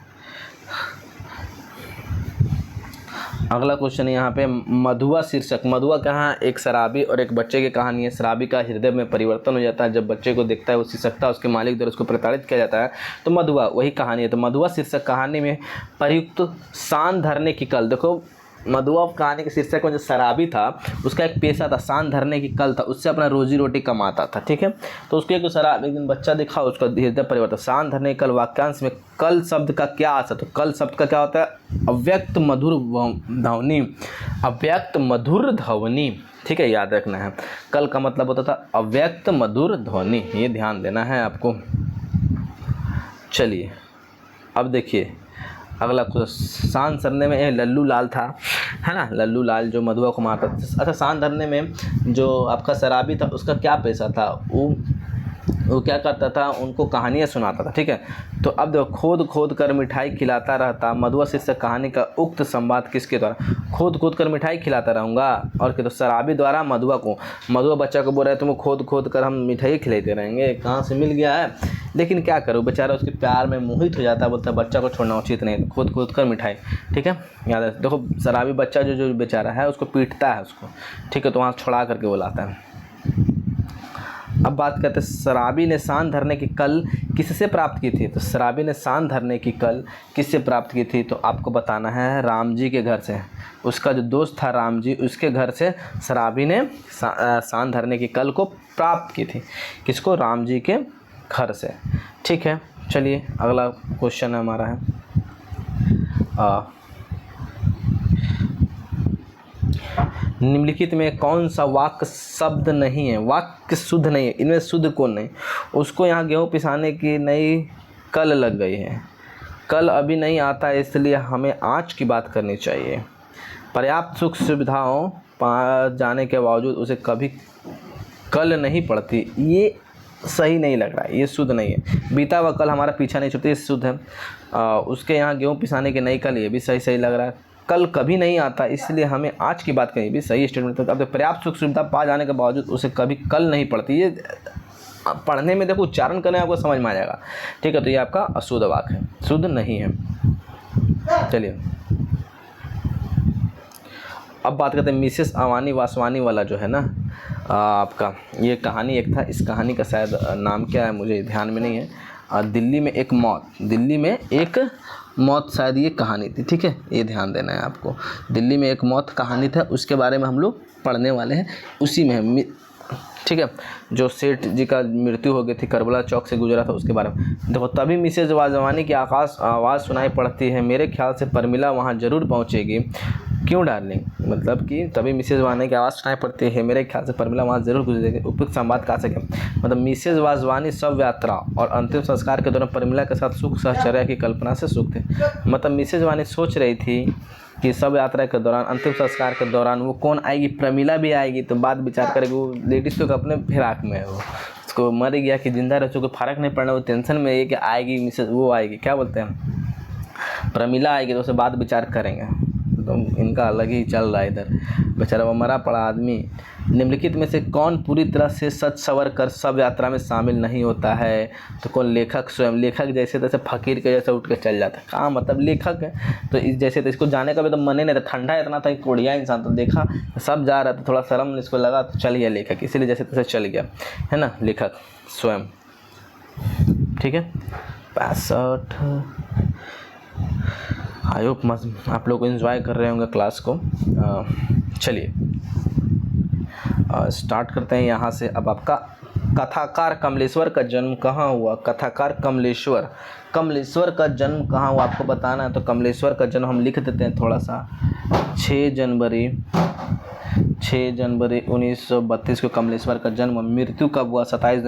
A: अगला क्वेश्चन है यहाँ पे, मधुआ शीर्षक। मधुआ कहाँ? एक शराबी और एक बच्चे की कहानी है। शराबी का हृदय में परिवर्तन हो जाता है जब बच्चे को देखता है वो शीर्षकता उसके मालिक द्वारा उसको प्रताड़ित किया जाता है। तो मधुआ वही कहानी है। तो मधुआ शीर्षक कहानी में प्रयुक्त शान धरने की कल। देखो, मधुआ कहानी के शीर्षक में जो शराबी था उसका एक पेशा था, शान धरने की कल था, उससे अपना रोजी रोटी कमाता था। ठीक है, तो उसके एक शराब एक दिन बच्चा दिखा, उसका हृदय परिवर्तन। शान धरने की कल वाक्यांश में कल शब्द का क्या अर्थ? तो कल शब्द का क्या होता है? अव्यक्त मधुर ध्वनि। अव्यक्त मधुर ध्वनि। ठीक है, याद रखना है। कल का मतलब होता था अव्यक्त मधुर ध्वनि, ये ध्यान देना है आपको। चलिए अब देखिए अगला क्वेश्चन। शान धरने में लल्लू लाल था, है ना। लल्लू लाल जो मधुआ को मारता था। अच्छा, शान धरने में जो आपका शराबी था उसका क्या पेशा था? वो क्या करता था? उनको कहानियाँ सुनाता था। ठीक है, तो अब देखो, खोद कर मिठाई खिलाता रहता। मधुआ शीर्षक कहानी का उक्त संवाद किसके द्वारा? खोद कर मिठाई खिलाता रहूँगा। और क्या? तो शराबी द्वारा मधुआ बच्चा को बोल रहा है तुमको खोद कर हम मिठाई खिलाते रहेंगे, कहाँ से मिल गया है। लेकिन क्या करूँ, बेचारा उसके प्यार में मोहित हो जाता है, बोलता है बच्चा को छोड़ना उचित नहीं, तो खोद कर मिठाई। ठीक है, याद है। देखो, शराबी बच्चा जो बेचारा है उसको पीटता है उसको। ठीक है, तो वहाँ छोड़ा करके बुलाता है। अब बात करते हैं, शराबी ने शान धरने की कल किससे प्राप्त की थी? तो शराबी ने शान धरने की कल किससे प्राप्त की थी? तो आपको बताना है राम जी के घर से। उसका जो दोस्त था राम जी, उसके घर से शराबी ने शान धरने की कल को प्राप्त की थी। किसको? राम जी के घर से। ठीक है, चलिए अगला क्वेश्चन हमारा है निम्नलिखित में कौन सा वाक्य शब्द नहीं है, वाक्य शुद्ध नहीं है, इनमें शुद्ध कौन नहीं? उसको यहाँ गेहूँ पिसाने की नई कल लग गई है। कल अभी नहीं आता है, इसलिए हमें आज की बात करनी चाहिए। पर्याप्त सुख सुविधाओं पा जाने के बावजूद उसे कभी कल नहीं पड़ती, ये सही नहीं लग रहा है, ये शुद्ध नहीं है। बीता हुआ कल हमारा पीछा नहीं छूटता, ये शुद्ध है। उसके यहाँ गेहूँ पिसाने की नई कल, ये भी सही लग रहा है। कल कभी नहीं आता, इसलिए हमें आज की बात करनी, भी सही स्टेटमेंट। अब पर्याप्त सुख सुविधा पा जाने के बावजूद उसे कभी कल नहीं पड़ती, ये पढ़ने में देखो उच्चारण करने आपको समझ में आ जाएगा, ठीक है। तो ये आपका अशुद्ध वाक्य है, शुद्ध नहीं है। चलिए अब बात करते हैं मिसेस अवानी वासवानी वाला जो है ना आपका, ये कहानी एक था। इस कहानी का शायद नाम क्या है मुझे ध्यान में नहीं है। दिल्ली में एक मौत शायद ये कहानी थी, ठीक है, ये ध्यान देना है आपको। दिल्ली में एक मौत कहानी था, उसके बारे में हम लोग पढ़ने वाले हैं, उसी में ठीक है। जो सेठ जी का मृत्यु हो गई थी, करबला चौक से गुजरा था, उसके बारे में देखो। तभी मिसेज वासवानी की आवाज़ सुनाई पड़ती है, मेरे ख्याल से परमिला वहाँ ज़रूर पहुँचेगी। क्यों डार्लिंग, मतलब कि तभी मिसेज वासवानी की आवाज़ सुनाई पड़ती है, मेरे ख्याल से परमिला वहाँ ज़रूर गुजरेगी। उपयुक्त संवाद कहा सके, मतलब मिसेज वासवानी शव यात्रा और अंतिम संस्कार के दौरान परमिला के साथ सुख सहचर्या की कल्पना से सुख थे। मतलब मिसेज वासवानी सोच रही थी कि शव यात्रा के दौरान, अंतिम संस्कार के दौरान वो कौन आएगी, प्रमिला भी आएगी, तो बात विचार करेगी। वो लेडीज़ तो अपने फिराक में है, वो उसको मर गया कि जिंदा रह चुके फर्क नहीं पड़ना, वो टेंशन में है कि आएगी मिसेज, वो आएगी, क्या बोलते हैं, प्रमिला आएगी, तो उससे बात विचार करेंगे। तो इनका अलग ही चल रहा है इधर, बेचारा वो मरा पड़ा आदमी। निम्नलिखित में से कौन पूरी तरह से सच सवर कर शव यात्रा में शामिल नहीं होता है, तो कौन लेखक स्वयं। लेखक जैसे तैसे फकीर के जैसे उठ के चल जाता है, कहाँ मतलब लेखक है तो इस जैसे तो इसको जाने का भी तो मन ही नहीं था, ठंडा इतना था कि कोढ़िया इंसान, तो देखा सब जा रहा था, थोड़ा शर्म इसको लगा तो चल गया लेखक, इसीलिए जैसे तैसे चल गया, है ना, लेखक स्वयं, ठीक है। 65 आई होप आप लोग एंजॉय कर रहे होंगे क्लास को। चलिए स्टार्ट करते हैं यहाँ से। अब आपका कथाकार कमलेश्वर का जन्म कहाँ हुआ। कथाकार कमलेश्वर का जन्म कहाँ हुआ आपको बताना है। तो कमलेश्वर का जन्म हम लिख देते हैं थोड़ा सा। 6 जनवरी 1932 को कमलेश्वर का जन्म। मृत्यु कब हुआ, 27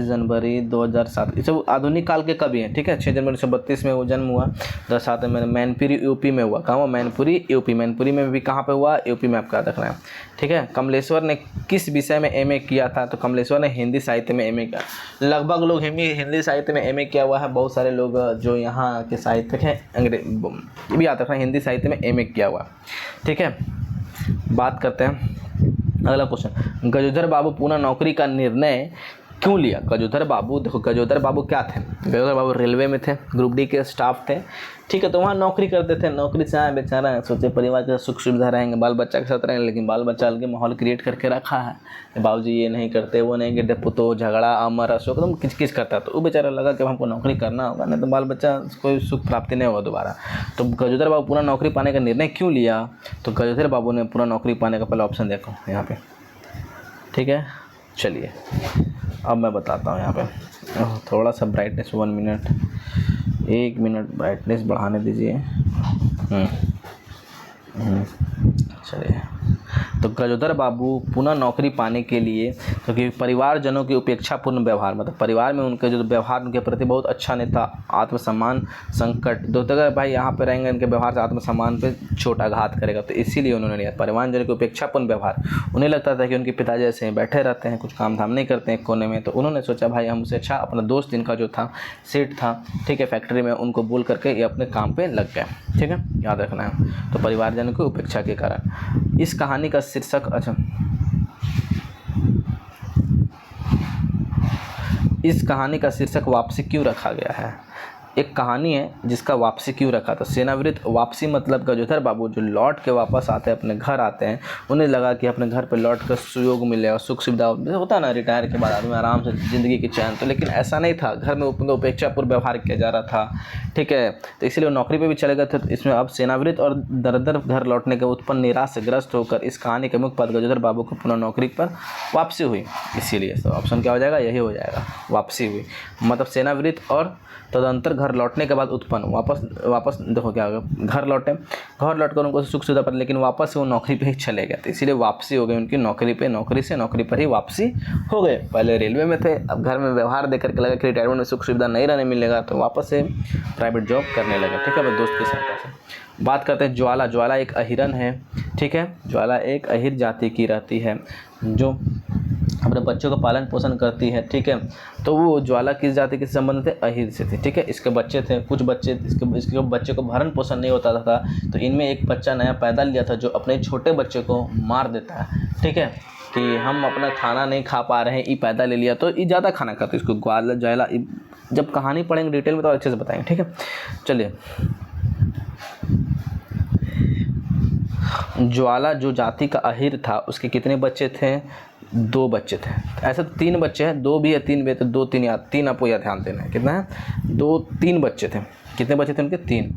A: जनवरी 2007। इसे आधुनिक काल के कवि हैं, ठीक है। 6 जनवरी 1932 में वो जन्म हुआ। 2007 में मैनपुरी यूपी में हुआ। कहाँ हुआ, मैनपुरी यूपी। मैनपुरी में भी कहाँ पे हुआ, यूपी में, आपका रखना है, ठीक है। कमलेश्वर ने किस विषय में एमए किया था। तो कमलेश्वर ने हिंदी साहित्य में एमए किया। लगभग लोग हिंदी साहित्य में एमए किया हुआ है। बहुत सारे लोग जो यहाँ के साहित्यक हैं अंग्रेज भी याद रखना, हिंदी साहित्य में एमए किया हुआ, ठीक है। बात करते हैं अगला क्वेश्चन। गजोधर बाबू पुनः नौकरी का निर्णय क्यों लिया। गजोधर बाबू, देखो गजोधर बाबू क्या थे, गजोधर बाबू रेलवे में थे, ग्रुप डी के स्टाफ थे, ठीक है। तो वहाँ नौकरी करते थे। नौकरी से आए बेचारा, सोचे परिवार के सुख सुविधा रहेंगे, बाल बच्चा के साथ रहेंगे, लेकिन बाल बच्चा अलग माहौल क्रिएट करके रखा है। बाबूजी ये नहीं करते, वो नहीं करते, पुतो झगड़ा अमर अशोक एकदम किच करता। तो वो बेचारा लगा कि हमको नौकरी करना होगा, नहीं तो बाल बच्चा कोई सुख प्राप्ति नहीं होगा दोबारा। तो गजोधर बाबू पुनः नौकरी पाने का निर्णय क्यों लिया। तो गजोधर बाबू ने पुनः नौकरी पाने का पहला ऑप्शन देखो यहाँ पे, ठीक है। चलिए अब मैं बताता हूँ यहाँ पे, थोड़ा सा ब्राइटनेस 1 मिनट ब्राइटनेस बढ़ाने दीजिए। चलिए, तो गजोधर बाबू पुनः नौकरी पाने के लिए, क्योंकि परिवारजनों की उपेक्षापूर्ण व्यवहार, मतलब परिवार में उनके जो व्यवहार उनके प्रति बहुत अच्छा नहीं था। आत्मसम्मान संकट, दो तक भाई यहाँ पे रहेंगे, इनके व्यवहार से आत्मसम्मान पे छोटा घात करेगा, तो इसीलिए उन्होंने लिया परिवारजनों की उपेक्षापूर्ण व्यवहार। उन्हें लगता था कि उनके पिताजी ऐसे ही बैठे रहते हैं, कुछ काम धाम नहीं करते हैं कोने में, तो उन्होंने सोचा भाई हमसे अच्छा अपना दोस्त जिनका जो था सेठ था, ठीक है, फैक्ट्री में, उनको बोल करके ये अपने काम पे लग गए, ठीक है, याद रखना है। तो परिवारजनों की उपेक्षा के कारण इस कहानी का शीर्षक, अच्छा, इस कहानी का शीर्षक वापसी क्यों रखा गया है। एक कहानी है जिसका वापसी क्यों रखा। तो सेनावृत वापसी मतलब गजोधर बाबू जो लौट के वापस आते हैं, अपने घर आते हैं, उन्हें लगा कि अपने घर पे लौट कर सुयोग मिलेगा, सुख सुविधा होता है ना, रिटायर के बाद आदमी आराम से ज़िंदगी की चैन। तो लेकिन ऐसा नहीं था, घर में उपेक्षापूर्ण व्यवहार किया जा रहा था, ठीक है। तो इसलिए वो नौकरी पर भी चले गए थे। तो इसमें अब सेनावृत और दर घर लौटने के उत्पन्न निराश से ग्रस्त होकर इस कहानी के मुख्य पद गजोधर बाबू को पुनः नौकरी पर वापसी हुई। इसीलिए तो ऑप्शन क्या हो जाएगा, यही हो जाएगा, वापसी हुई। मतलब सेनावृत और तदंतर घर घर लौटने के बाद उत्पन्न, वापस देखो क्या होगा, घर लौटे, घर लौट कर उनको सुख सुविधा पर, लेकिन वापस वो नौकरी पे ही चले गए थे, इसीलिए वापसी हो गई उनकी नौकरी पे, नौकरी से नौकरी पर ही वापसी हो गए। पहले रेलवे में थे, अब घर में व्यवहार देकर के लगा कि रिटायरमेंट में सुख सुविधा नहीं रहने मिलेगा, तो वापस से प्राइवेट जॉब करने लगे। ठीक है, दोस्त की सहायता से। बात करते हैं ज्वाला। ज्वाला एक अहिरन है। ठीक है, ज्वाला एक अहिर जाति की रहती है जो अपने बच्चों का पालन पोषण करती है। ठीक है, तो वो ज्वाला किस जाति के संबंध थे? अहिर से थे। ठीक है, इसके बच्चे थे, कुछ बच्चे, इसके बच्चे को भरण पोषण नहीं होता था, तो इनमें एक बच्चा नया पैदा लिया था जो अपने छोटे बच्चे को मार देता है। ठीक है, कि हम अपना खाना नहीं खा पा रहे हैं, ये पैदा ले लिया, तो ये ज़्यादा खाना खाते, इसको ग्वाला ज्वाला, जब कहानी पढ़ेंगे डिटेल में तो अच्छे से बताएंगे। ठीक है, चलिए, ज्वाला जो जाति का अहिर था उसके कितने बच्चे थे? 2 बच्चे थे। ऐसे तो 3 बच्चे हैं, 2 भी है 3 भी है, तो 2 3 या 3 आपको यह ध्यान देना है। कितना है? 2 3 बच्चे थे। कितने बच्चे थे उनके? 3।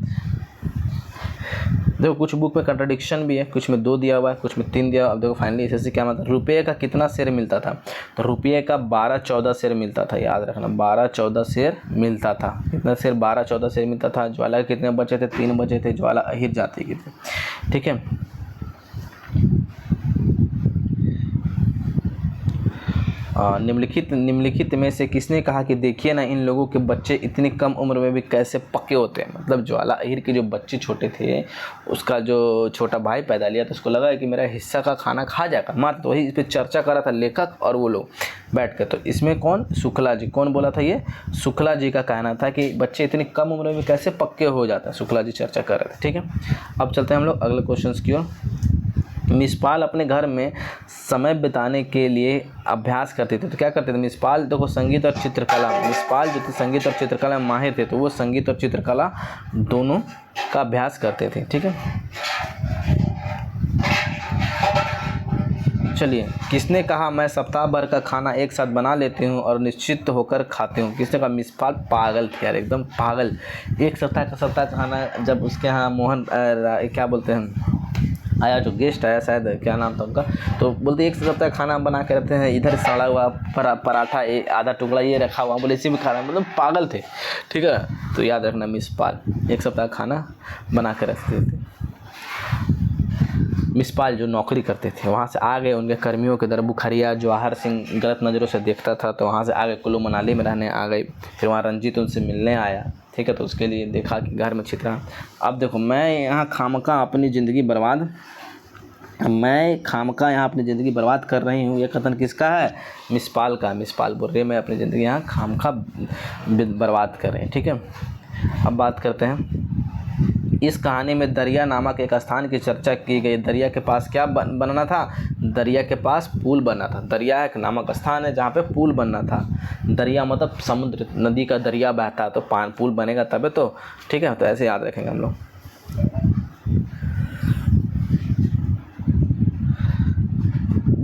A: देखो कुछ बुक में कंट्राडिक्शन भी है, कुछ में 2 दिया हुआ है, कुछ में 3 दिया हुआ है। अब देखो फाइनली इससे क्या मतलब, रुपये का कितना शेयर मिलता था? तो रुपये का 12-14 शेयर मिलता था, याद रखना, 12-14 शेयर मिलता था। कितना शेयर? 12-14 शेयर मिलता था। ज्वाला के कितने बच्चे थे? 3 बच्चे थे। ज्वाला अहिर जाति के थे। ठीक है, निम्नलिखित में से किसने कहा कि देखिए ना, इन लोगों के बच्चे इतनी कम उम्र में भी कैसे पक्के होते हैं? मतलब ज्वाला अहिर के जो बच्चे छोटे थे, उसका जो छोटा भाई पैदा लिया, तो उसको लगा कि मेरा हिस्सा का खाना खा जाएगा मात्र, तो वही इस पर चर्चा कर रहा था लेखक और वो लोग बैठ कर। तो इसमें कौन? शुक्ला जी। कौन बोला था ये? शुक्ला जी का कहना था कि बच्चे इतनी कम उम्र में कैसे पक्के हो जाते हैं, शुक्ला जी चर्चा कर रहे थे। ठीक है, अब चलते हैं हम लोग अगले क्वेश्चन की ओर। मिसपाल अपने घर में समय बिताने के लिए अभ्यास करते थे, तो क्या करते थे मिसपाल? देखो संगीत और चित्रकला, मिसपाल जो थे संगीत और चित्रकला में माहिर थे, तो वो संगीत और चित्रकला दोनों का अभ्यास करते थे। ठीक है, चलिए, किसने कहा मैं सप्ताह भर का खाना एक साथ बना लेती हूँ और निश्चित होकर खाती हूँ? किसने कहा? मिसपाल पागल थे यार, एकदम पागल। एक सप्ताह का खाना, जब उसके यहाँ मोहन क्या बोलते हैं आया, जो गेस्ट आया शायद, क्या नाम था उनका, तो बोलते 1 सप्ताह खाना बना के रखते हैं, इधर सड़ा हुआ पराठा आधा टुकड़ा ये रखा हुआ, बोले इसी में खा रहा है, मतलब पागल थे। ठीक है, तो याद रखना मिसपाल 1 सप्ताह खाना बना के रखते थे। मिसपाल जो नौकरी करते थे, वहाँ से आ गए, उनके कर्मियों के दर बुखारिया जवाहर सिंह गलत नज़रों से देखता था, तो वहाँ से आ गए, कुल्लू मनाली में रहने आ गए। फिर वहाँ रंजीत उनसे मिलने आया। ठीक है, तो उसके लिए देखा कि घर में छितरा। अब देखो, मैं यहाँ खामखा अपनी ज़िंदगी बर्बाद कर रही हूँ, ये कथन किसका है? मिसपाल का। मिसपाल बोल रही है मैं अपनी ज़िंदगी यहाँ खामखा बर्बाद कर रहे हैं। ठीक है, अब बात करते हैं, इस कहानी में दरिया नामक एक स्थान की चर्चा की गई। दरिया के पास क्या बनना था? दरिया के पास पुल बनना था। दरिया एक नामक स्थान है जहाँ पे पुल बनना था। दरिया मतलब समुद्र, नदी का दरिया बहता है, तो पुल बनेगा तबे तो। ठीक है, तो ऐसे याद रखेंगे हम लोग।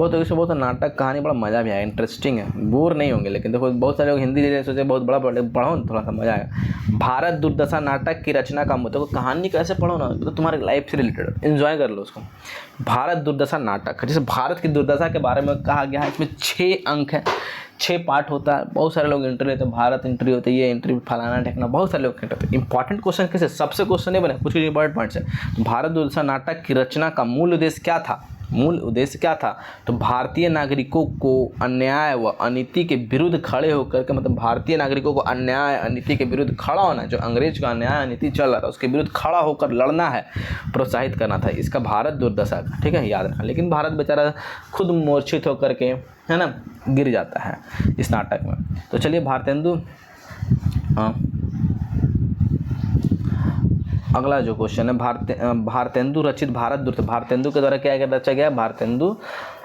A: बहुत नाटक कहानी बड़ा मज़ा भी आया, इंटरेस्टिंग है, बोर नहीं होंगे। लेकिन देखो बहुत सारे लोग हिंदी ले सोचे बहुत बड़ा पढ़ो, थोड़ा सा मज़ा आएगा। भारत दुर्दशा नाटक की रचना का मतलब, कहानी कैसे पढ़ो ना, तो तुम्हारी लाइफ से रिलेटेड एंजॉय कर लो उसको। भारत दुर्दशा नाटक, जैसे भारत की दुर्दशा के बारे में कहा गया है, इसमें 6 अंक है, 6 पार्ट होता है। बहुत सारे लोग इंटरव्यू लेते हैं, भारत इंटरव्यू होते हैं, ये इंटरव्यू फलाना ढेकना, बहुत सारे लोग इंटरव्यू। इंपॉर्टेंट क्वेश्चन कैसे, सबसे क्वेश्चन नहीं बने, कुछ इंपॉर्टेंट पॉइंट्स है। भारत दुर्दशा नाटक की रचना का मूल उद्देश्य क्या था? मूल उद्देश्य क्या था? तो भारतीय नागरिकों को अन्याय व अनीति के विरुद्ध खड़े होकर के, मतलब भारतीय नागरिकों को अन्याय अनीति के विरुद्ध खड़ा होना, जो अंग्रेज का अन्याय अनीति चल रहा था उसके विरुद्ध खड़ा होकर लड़ना है, प्रोत्साहित करना था। इसका भारत दुर्दशा का, ठीक है, याद रखना। लेकिन भारत बेचारा खुद मूर्छित होकर के, है ना, गिर जाता है इस नाटक में। तो चलिए भारतेंदु, हाँ, अगला जो क्वेश्चन है, भारतेंदु रचित भारत दुर्दशा, भारतेंदु के द्वारा क्या रचा गया? भारतेंदु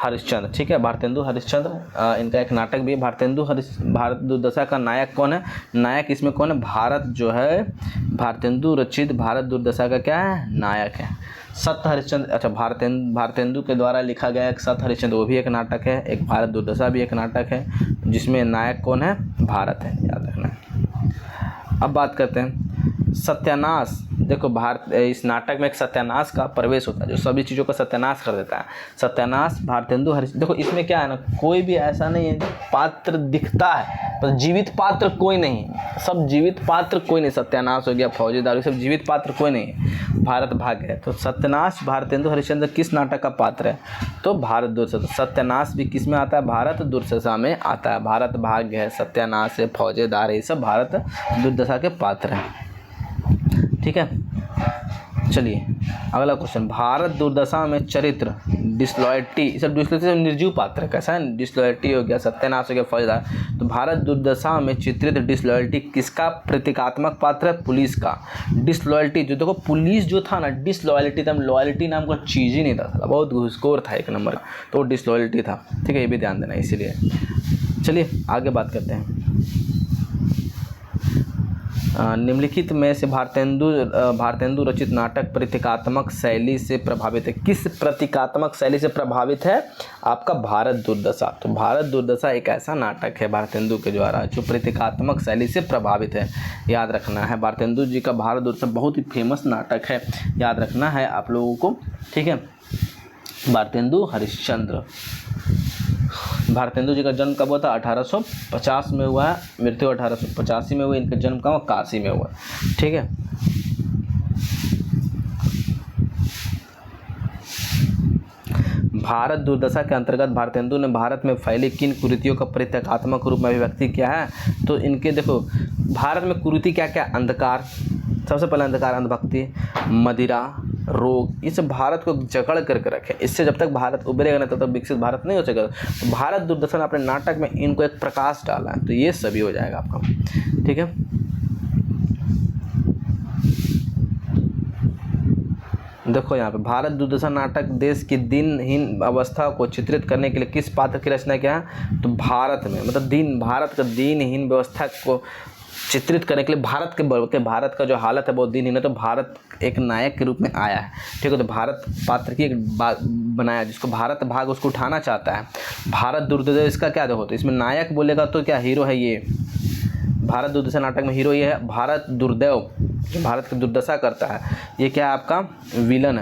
A: हरिश्चंद्र। ठीक है, भारतेंदु हरिश्चंद्र, इनका एक नाटक भी है। भारत दुर्दशा का नायक कौन है? नायक इसमें कौन है? भारत जो है, भारतेंदु रचित भारत दुर्दशा का क्या है? नायक है सत्य हरिश्चंद्र। अच्छा, भारतेंदु के द्वारा लिखा गया एक सत्य हरिश्चंद्र, वो भी एक नाटक है। एक भारत दुर्दशा भी एक नाटक है, जिसमें नायक कौन है? भारत है, याद रखना। अब बात करते हैं, सत्यानाश देखो इस नाटक में एक सत्यानाश का प्रवेश होता है जो सभी चीज़ों का सत्यानाश कर देता है। सत्यानाश भारतेंदु हरिश्चंद्र। देखो इसमें क्या है ना, कोई भी ऐसा नहीं है पात्र दिखता है पर जीवित पात्र कोई नहीं, सब जीवित पात्र कोई नहीं। सत्यानाश हो गया, फौजीदार, सब जीवित पात्र कोई नहीं है। भारत भाग्य है। तो सत्यानाश भारतेंदु हरिश्चंद्र किस नाटक का पात्र है? तो भारत दुर्दशा। सत्यानाश भी किस में आता है? भारत दुर्दशा में आता है। भारत भाग्य है, सत्यानाश है, फौजेदार है, ये सब भारत दुर्दशा के पात्र हैं। ठीक है, चलिए अगला क्वेश्चन। भारत दुर्दशा में चरित्र डिसलॉयल्टी, सब डिसलॉयल्टी निर्जीव पात्र कैसा है? डिसलॉयल्टी हो गया, सत्यानाश हो गया, फौजदार। तो भारत दुर्दशा में चित्रित डिसलॉयल्टी किसका प्रतीकात्मक पात्र है? पुलिस का। डिसलॉयल्टी जो देखो पुलिस जो था ना, डिसलॉयल्टी था, लॉयल्टी नाम का चीज़ ही नहीं था, बहुत घुसखोर था एक नंबर, तो डिसलॉयल्टी था। ठीक है, ये भी ध्यान देना इसीलिए। चलिए आगे बात करते हैं। निम्नलिखित में से भारतेंदु रचित नाटक प्रतीकात्मक शैली से प्रभावित है। किस प्रतीकात्मक शैली से प्रभावित है? आपका भारत दुर्दशा। तो भारत दुर्दशा एक ऐसा नाटक है भारतेंदु के द्वारा जो प्रतीकात्मक शैली से प्रभावित है, याद रखना है। भारतेंदु जी का भारत दुर्दशा बहुत ही फेमस नाटक है, याद रखना है आप लोगों को। ठीक है, भारतेंदु हरिश्चंद्र। भारतेंदु जी का जन्म कब हुआ था? 1850 में हुआ है, मृत्यु 1885 में हुई। इनका जन्म कहाँ? काशी में हुआ। ठीक है, भारत दुर्दशा के अंतर्गत भारतेंदु ने भारत में फैली किन कुरीतियों का प्रतीकात्मक रूप में अभिव्यक्ति किया है? तो इनके देखो भारत में कुरीति क्या क्या? अंधकार, सबसे पहले अंधकार, अंधभक्ति, मदिरा, रोग, ये सब भारत को जकड़ करके रखे। इससे जब तक भारत उभरेगा नहीं तब तक विकसित भारत नहीं हो सकेगा। तो भारत दुर्दशा ने अपने नाटक में इनको एक प्रकाश डाला है, तो ये सभी हो जाएगा आपका। ठीक है, देखो यहाँ पे भारत दुर्दशा नाटक देश की दीनहीन अवस्था को चित्रित करने के लिए किस पात्र की रचना किया है? तो भारत में, मतलब भारत का दीनहीन व्यवस्था को चित्रित करने के लिए भारत का जो हालत है बहुत दीनहीन है, तो भारत एक नायक के रूप में आया है। ठीक है, तो भारत पात्र की एक बनाया जिसको भारत भाग उसको उठाना चाहता है। भारत दुर्दशा इसका क्या देखो, तो इसमें नायक बोलेगा तो क्या हीरो है ये। भारत दुर्दशा नाटक में हीरो ये है। भारत दुर्दैव जो भारत की दुर्दशा करता है, ये क्या है? आपका विलन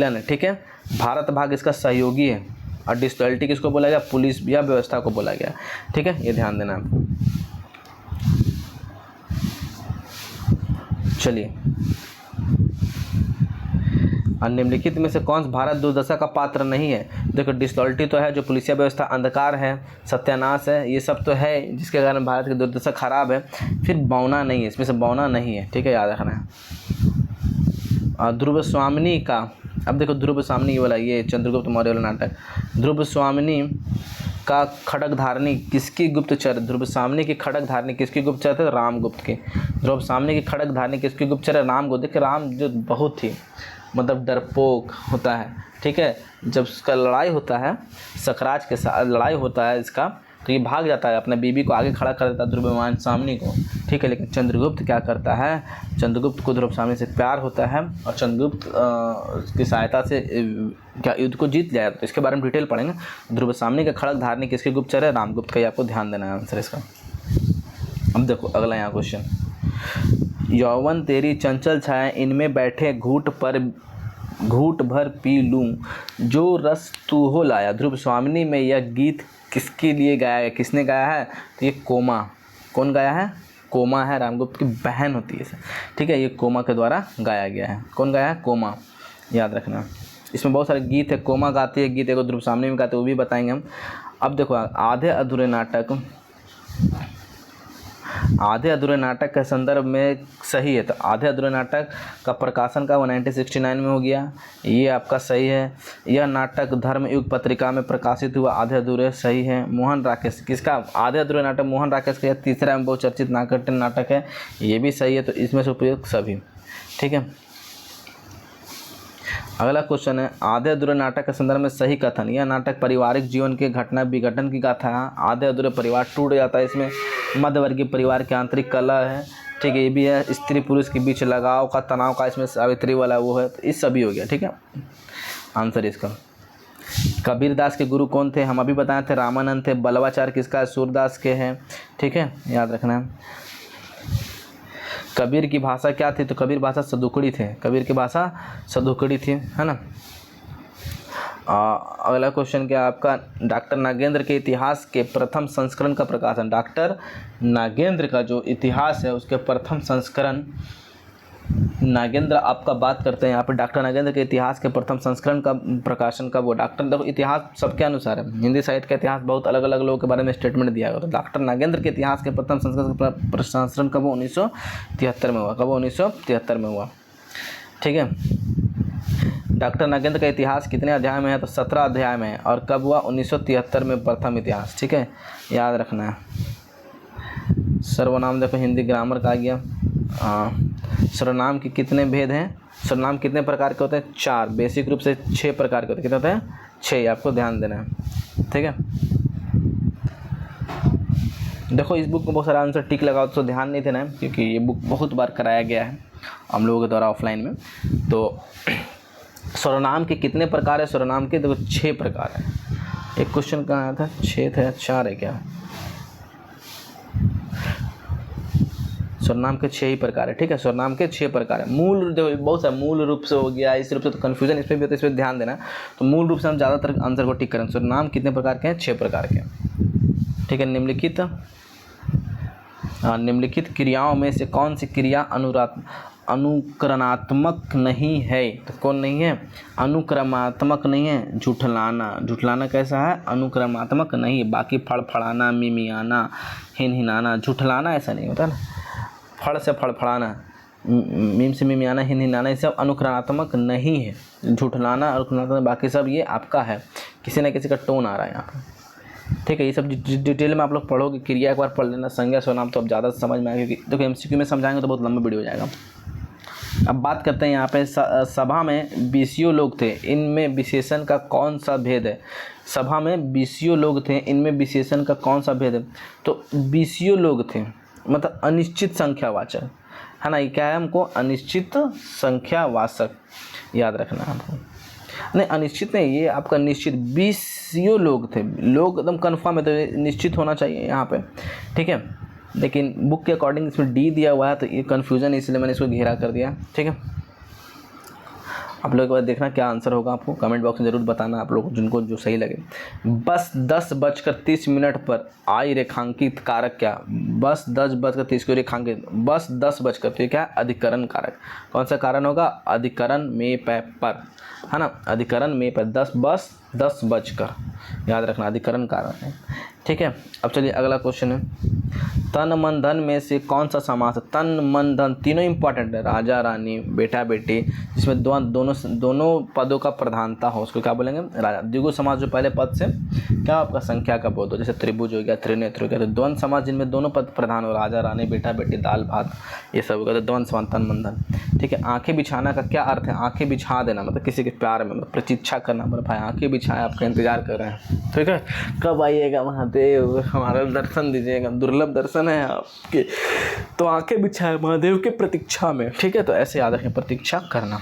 A: है। ठीक है, भारत भाग इसका सहयोगी है। और डिसलॉयल्टी किसको बोला गया? पुलिस या व्यवस्था को बोला गया। ठीक है, ये ध्यान देना आपको। चलिए, निम्नलिखित में से कौन भारत दुर्दशा का पात्र नहीं है? देखो डिसलॉयल्टी तो है, जो पुलिसिया व्यवस्था, अंधकार है, सत्यानाश है, ये सब तो है जिसके कारण भारत की दुर्दशा खराब है। फिर बौना नहीं है, इसमें से बौना नहीं है। ठीक है, याद रखना है। ध्रुव स्वामिनी का, अब देखो ध्रुव स्वामिनी वाला, ये चंद्रगुप्त मौर्य वाला नाटक। ध्रुव स्वामिनी का खड़ग धारणी किसकी गुप्तचर? ध्रुव स्वामिनी की खड़ग धारणी किसकी गुप्तचर थे? रामगुप्त की। ध्रुव स्वामिनी की खड़ग धारणी किसकी गुप्तचर है? रामगुप्त। देखिए राम जो बहुत ही मतलब डरपोक होता है। ठीक है, जब उसका लड़ाई होता है सकराज के साथ लड़ाई होता है इसका, तो ये भाग जाता है, अपने बीबी को आगे खड़ा कर देता है ध्रुव स्वामिनी को। ठीक है, लेकिन चंद्रगुप्त क्या करता है? चंद्रगुप्त को ध्रुव स्वामिनी से प्यार होता है और चंद्रगुप्त की सहायता से क्या युद्ध को जीत लिया। तो इसके बारे में डिटेल पढ़ेंगे। ध्रुव स्वामिनी का खड़ग धारणी किसके गुप्तचर है? रामगुप्त का। ये आपको ध्यान देना है आंसर इसका। अब देखो अगला यहाँ क्वेश्चन। यौवन तेरी चंचल छाया, इनमें बैठे घूट भर पी लूं, जो रस तू हो लाया। ध्रुव स्वामिनी में यह गीत किसके लिए गाया है? किसने गाया है? तो ये कोमा। कौन गाया है? कोमा है, रामगुप्त की बहन होती है। ठीक है, ये कोमा के द्वारा गाया गया है। कौन गाया है? कोमा, याद रखना। इसमें बहुत सारे गीत है, कोमा गाती है गीत, एक ध्रुव स्वामिनी में गाते, वो भी बताएंगे हम। अब देखो आधे अधूरे नाटक के संदर्भ में सही है, तो आधे अधूरे नाटक का प्रकाशन का 1969 में हो गया, ये आपका सही है। यह नाटक धर्मयुग पत्रिका में प्रकाशित हुआ, आधे अधूरे सही है। मोहन राकेश किसका? आधे अधूरे नाटक मोहन राकेश का तीसरा में बहुचर्चित नाटक है, ये भी सही है। तो इसमें से उपयुक्त सभी। ठीक है, अगला क्वेश्चन है आधे अधूरे नाटक के संदर्भ में सही कथन। यह नाटक पारिवारिक जीवन के घटना विघटन की गाथा है। आधे अधूरे परिवार टूट जाता है, इसमें मध्यवर्गीय परिवार की आंतरिक कला है। ठीक है, ये भी है। स्त्री पुरुष के बीच लगाव का, तनाव का, इसमें सावित्री वाला वो है। तो इस सभी हो गया। ठीक है, आंसर इसका। कबीरदास के गुरु कौन थे? हम अभी बताए थे, रामानंद थे। बलवाचार किसका है? सूरदास के हैं। ठीक है, याद रखना है। कबीर की भाषा क्या थी? तो कबीर भाषा सदुकड़ी थे, कबीर की भाषा सदुकड़ी थी, है ना। अगला क्वेश्चन क्या आपका? डॉक्टर नागेंद्र के इतिहास के प्रथम संस्करण का प्रकाशन। डॉक्टर नागेंद्र का जो इतिहास है उसके प्रथम संस्करण, नागेंद्र आपका बात करते हैं यहाँ पे, डॉक्टर नागेंद्र के इतिहास के प्रथम संस्करण का प्रकाशन कब हुआ? डॉक्टर, देखो इतिहास सबके अनुसार है, हिंदी साहित्य का इतिहास बहुत अलग अलग लोगों के बारे में स्टेटमेंट दिया गया। तो डॉक्टर नागेंद्र के इतिहास के प्रथम संस्करण कब हुआ? 1973 में हुआ। कब? 1973 में हुआ, ठीक है। डॉक्टर नागेंद्र का इतिहास कितने अध्याय में है? तो 17 अध्याय में है। और कब हुआ? 1973 में प्रथम इतिहास, ठीक है, याद रखना है। सर्वनाम देखो हिंदी ग्रामर का आ गया। सर्वनाम के कितने भेद हैं? सर्वनाम कितने प्रकार के होते हैं? 4, बेसिक रूप से 6 प्रकार के होते हैं। कितने होते हैं? 6, आपको ध्यान देना है, ठीक है। देखो इस बुक में बहुत सारा आंसर टिक लगाओ तो ध्यान नहीं देना है, क्योंकि ये बुक बहुत बार कराया गया है हम लोगों के द्वारा ऑफलाइन में। तो सर्वनाम के कितने प्रकार है? सर्वनाम के देखो 6 प्रकार है। एक क्वेश्चन कहाँ आया था? 6 था, 4 है क्या? सर्वनाम के 6 ही प्रकार है, ठीक है। सर्वनाम के 6 प्रकार है। मूल देखो बहुत सारा मूल रूप से हो गया, इस रूप से तो कन्फ्यूजन इसमें भी होता है, इस पर ध्यान देना। तो मूल रूप से हम ज़्यादातर आंसर को टिक करें। सर्वनाम कितने प्रकार के हैं? 6 प्रकार के, ठीक है। निम्नलिखित क्रियाओं में से कौन सी क्रिया अनुकरणात्मक नहीं है? तो कौन नहीं है? अनुक्रमात्मक नहीं है। झुठलाना, झुठलाना कैसा है? अनुक्रमात्मक नहीं है। बाकी फड़फड़ाना, मिमियाना, हिनहिनाना, झुठलाना ऐसा नहीं होता ना। फड़ से फड़फड़ाना, मीम से मिमियाना, हिनहिनाना, ये सब अनुक्रमात्मक नहीं है। झुठलाना और अनुक्रमात्मक बाकी सब ये आपका है, किसी न किसी का टोन आ रहा है यहाँ पर, ठीक है। ये सब डिटेल में आप लोग पढ़ोगे। क्रिया एक बार पढ़ लेना, संज्ञा सर्वनाम तो अब ज़्यादा समझ में आएगा, क्योंकि देखो एमसीक्यू में समझाएंगे तो बहुत लंबा वीडियो हो जाएगा। अब बात करते हैं यहाँ पे सभा में बीसीओ लोग थे, इनमें विशेषण का कौन सा भेद है? सभा में बीसीओ लोग थे, इनमें विशेषण का कौन सा भेद है? तो बीसीओ लोग थे मतलब अनिश्चित संख्यावाचक, है ना। ये क्या है? हमको अनिश्चित संख्यावाचक याद रखना है हमको। नहीं अनिश्चित नहीं, ये आपका निश्चित। बीसीओ लोग थे, लोग एकदम कन्फर्म है, तो निश्चित होना चाहिए यहाँ पे, ठीक है। लेकिन बुक के अकॉर्डिंग इसमें डी दिया हुआ है, तो ये कन्फ्यूज़न, इसलिए मैंने इसको घेरा कर दिया, ठीक है। आप लोग एक बार देखना क्या आंसर होगा, आपको कमेंट बॉक्स में ज़रूर बताना, आप लोग जिनको जो सही लगे। बस 10:30 पर आई रेखांकित कारक क्या? बस 10:30 को रेखांकित, बस 10 तो ये क्या? अधिकरण कारक। कौन सा कारण होगा? अधिकरण में पर, है ना। अधिकरण में पर 10:10 याद रखना, अधिकरण कारक है, ठीक है। अब चलिए अगला क्वेश्चन है, तन मन धन में से कौन सा समास है? तन मन धन तीनों इंपॉर्टेंट है, राजा रानी, बेटा बेटी, जिसमें दोनों पदों का प्रधानता हो, उसको क्या बोलेंगे? राजा। द्विगु समास जो पहले पद से क्या आपका संख्या का बोध हो, जैसे त्रिभुज हो गया, त्रिनेत्र हो गया। तो द्वंद्व समास जिनमें दोनों पद प्रधान हो, राजा रानी, बेटा बेटी, दाल भात, ये सब हो गया, तो द्वंद्व समास तन मन धन, ठीक है। आंखें बिछाना का क्या अर्थ है? आंखें बिछा देना मतलब किसी के प्यार में, मतलब प्रतीक्षा करना, मतलब भाई आंखें बिछाए आपका इंतजार कर रहे हैं, ठीक है, कब आइएगा महादेव, हमारा दर्शन दीजिएगा, दुर्लभ दर्शन है आपके, तो आंखें बिछाए महादेव के प्रतीक्षा में, ठीक है। तो ऐसे याद रखें, प्रतीक्षा करना।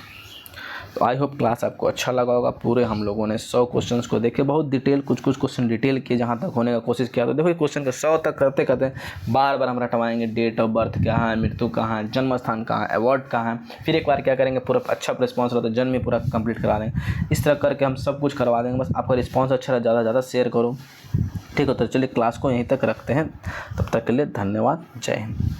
A: तो आई होप क्लास आपको अच्छा लगा होगा। पूरे हम लोगों ने 100 क्वेश्चंस को देखे, बहुत डिटेल, कुछ क्वेश्चन डिटेल किए जहाँ तक होने का कोशिश किया। तो देखो क्वेश्चन के 100 तक करते करते बार बार हम रटवाएंगे, डेट ऑफ बर्थ क्या है, मृत्यु कहाँ है, जन्म स्थान कहाँ है, अवार्ड कहाँ है, फिर एक बार क्या करेंगे, पूरा अच्छा रिस्पॉन्स रहा तो जन्म में पूरा कंप्लीट करा देंगे। इस तरह करके हम सब कुछ करवा देंगे। बस आपका रिस्पॉन्स अच्छा रहा, ज़्यादा से ज़्यादा शेयर करो, ठीक है। तो चलिए क्लास को यहीं तक रखते हैं, तब तक के लिए धन्यवाद, जय हिंद।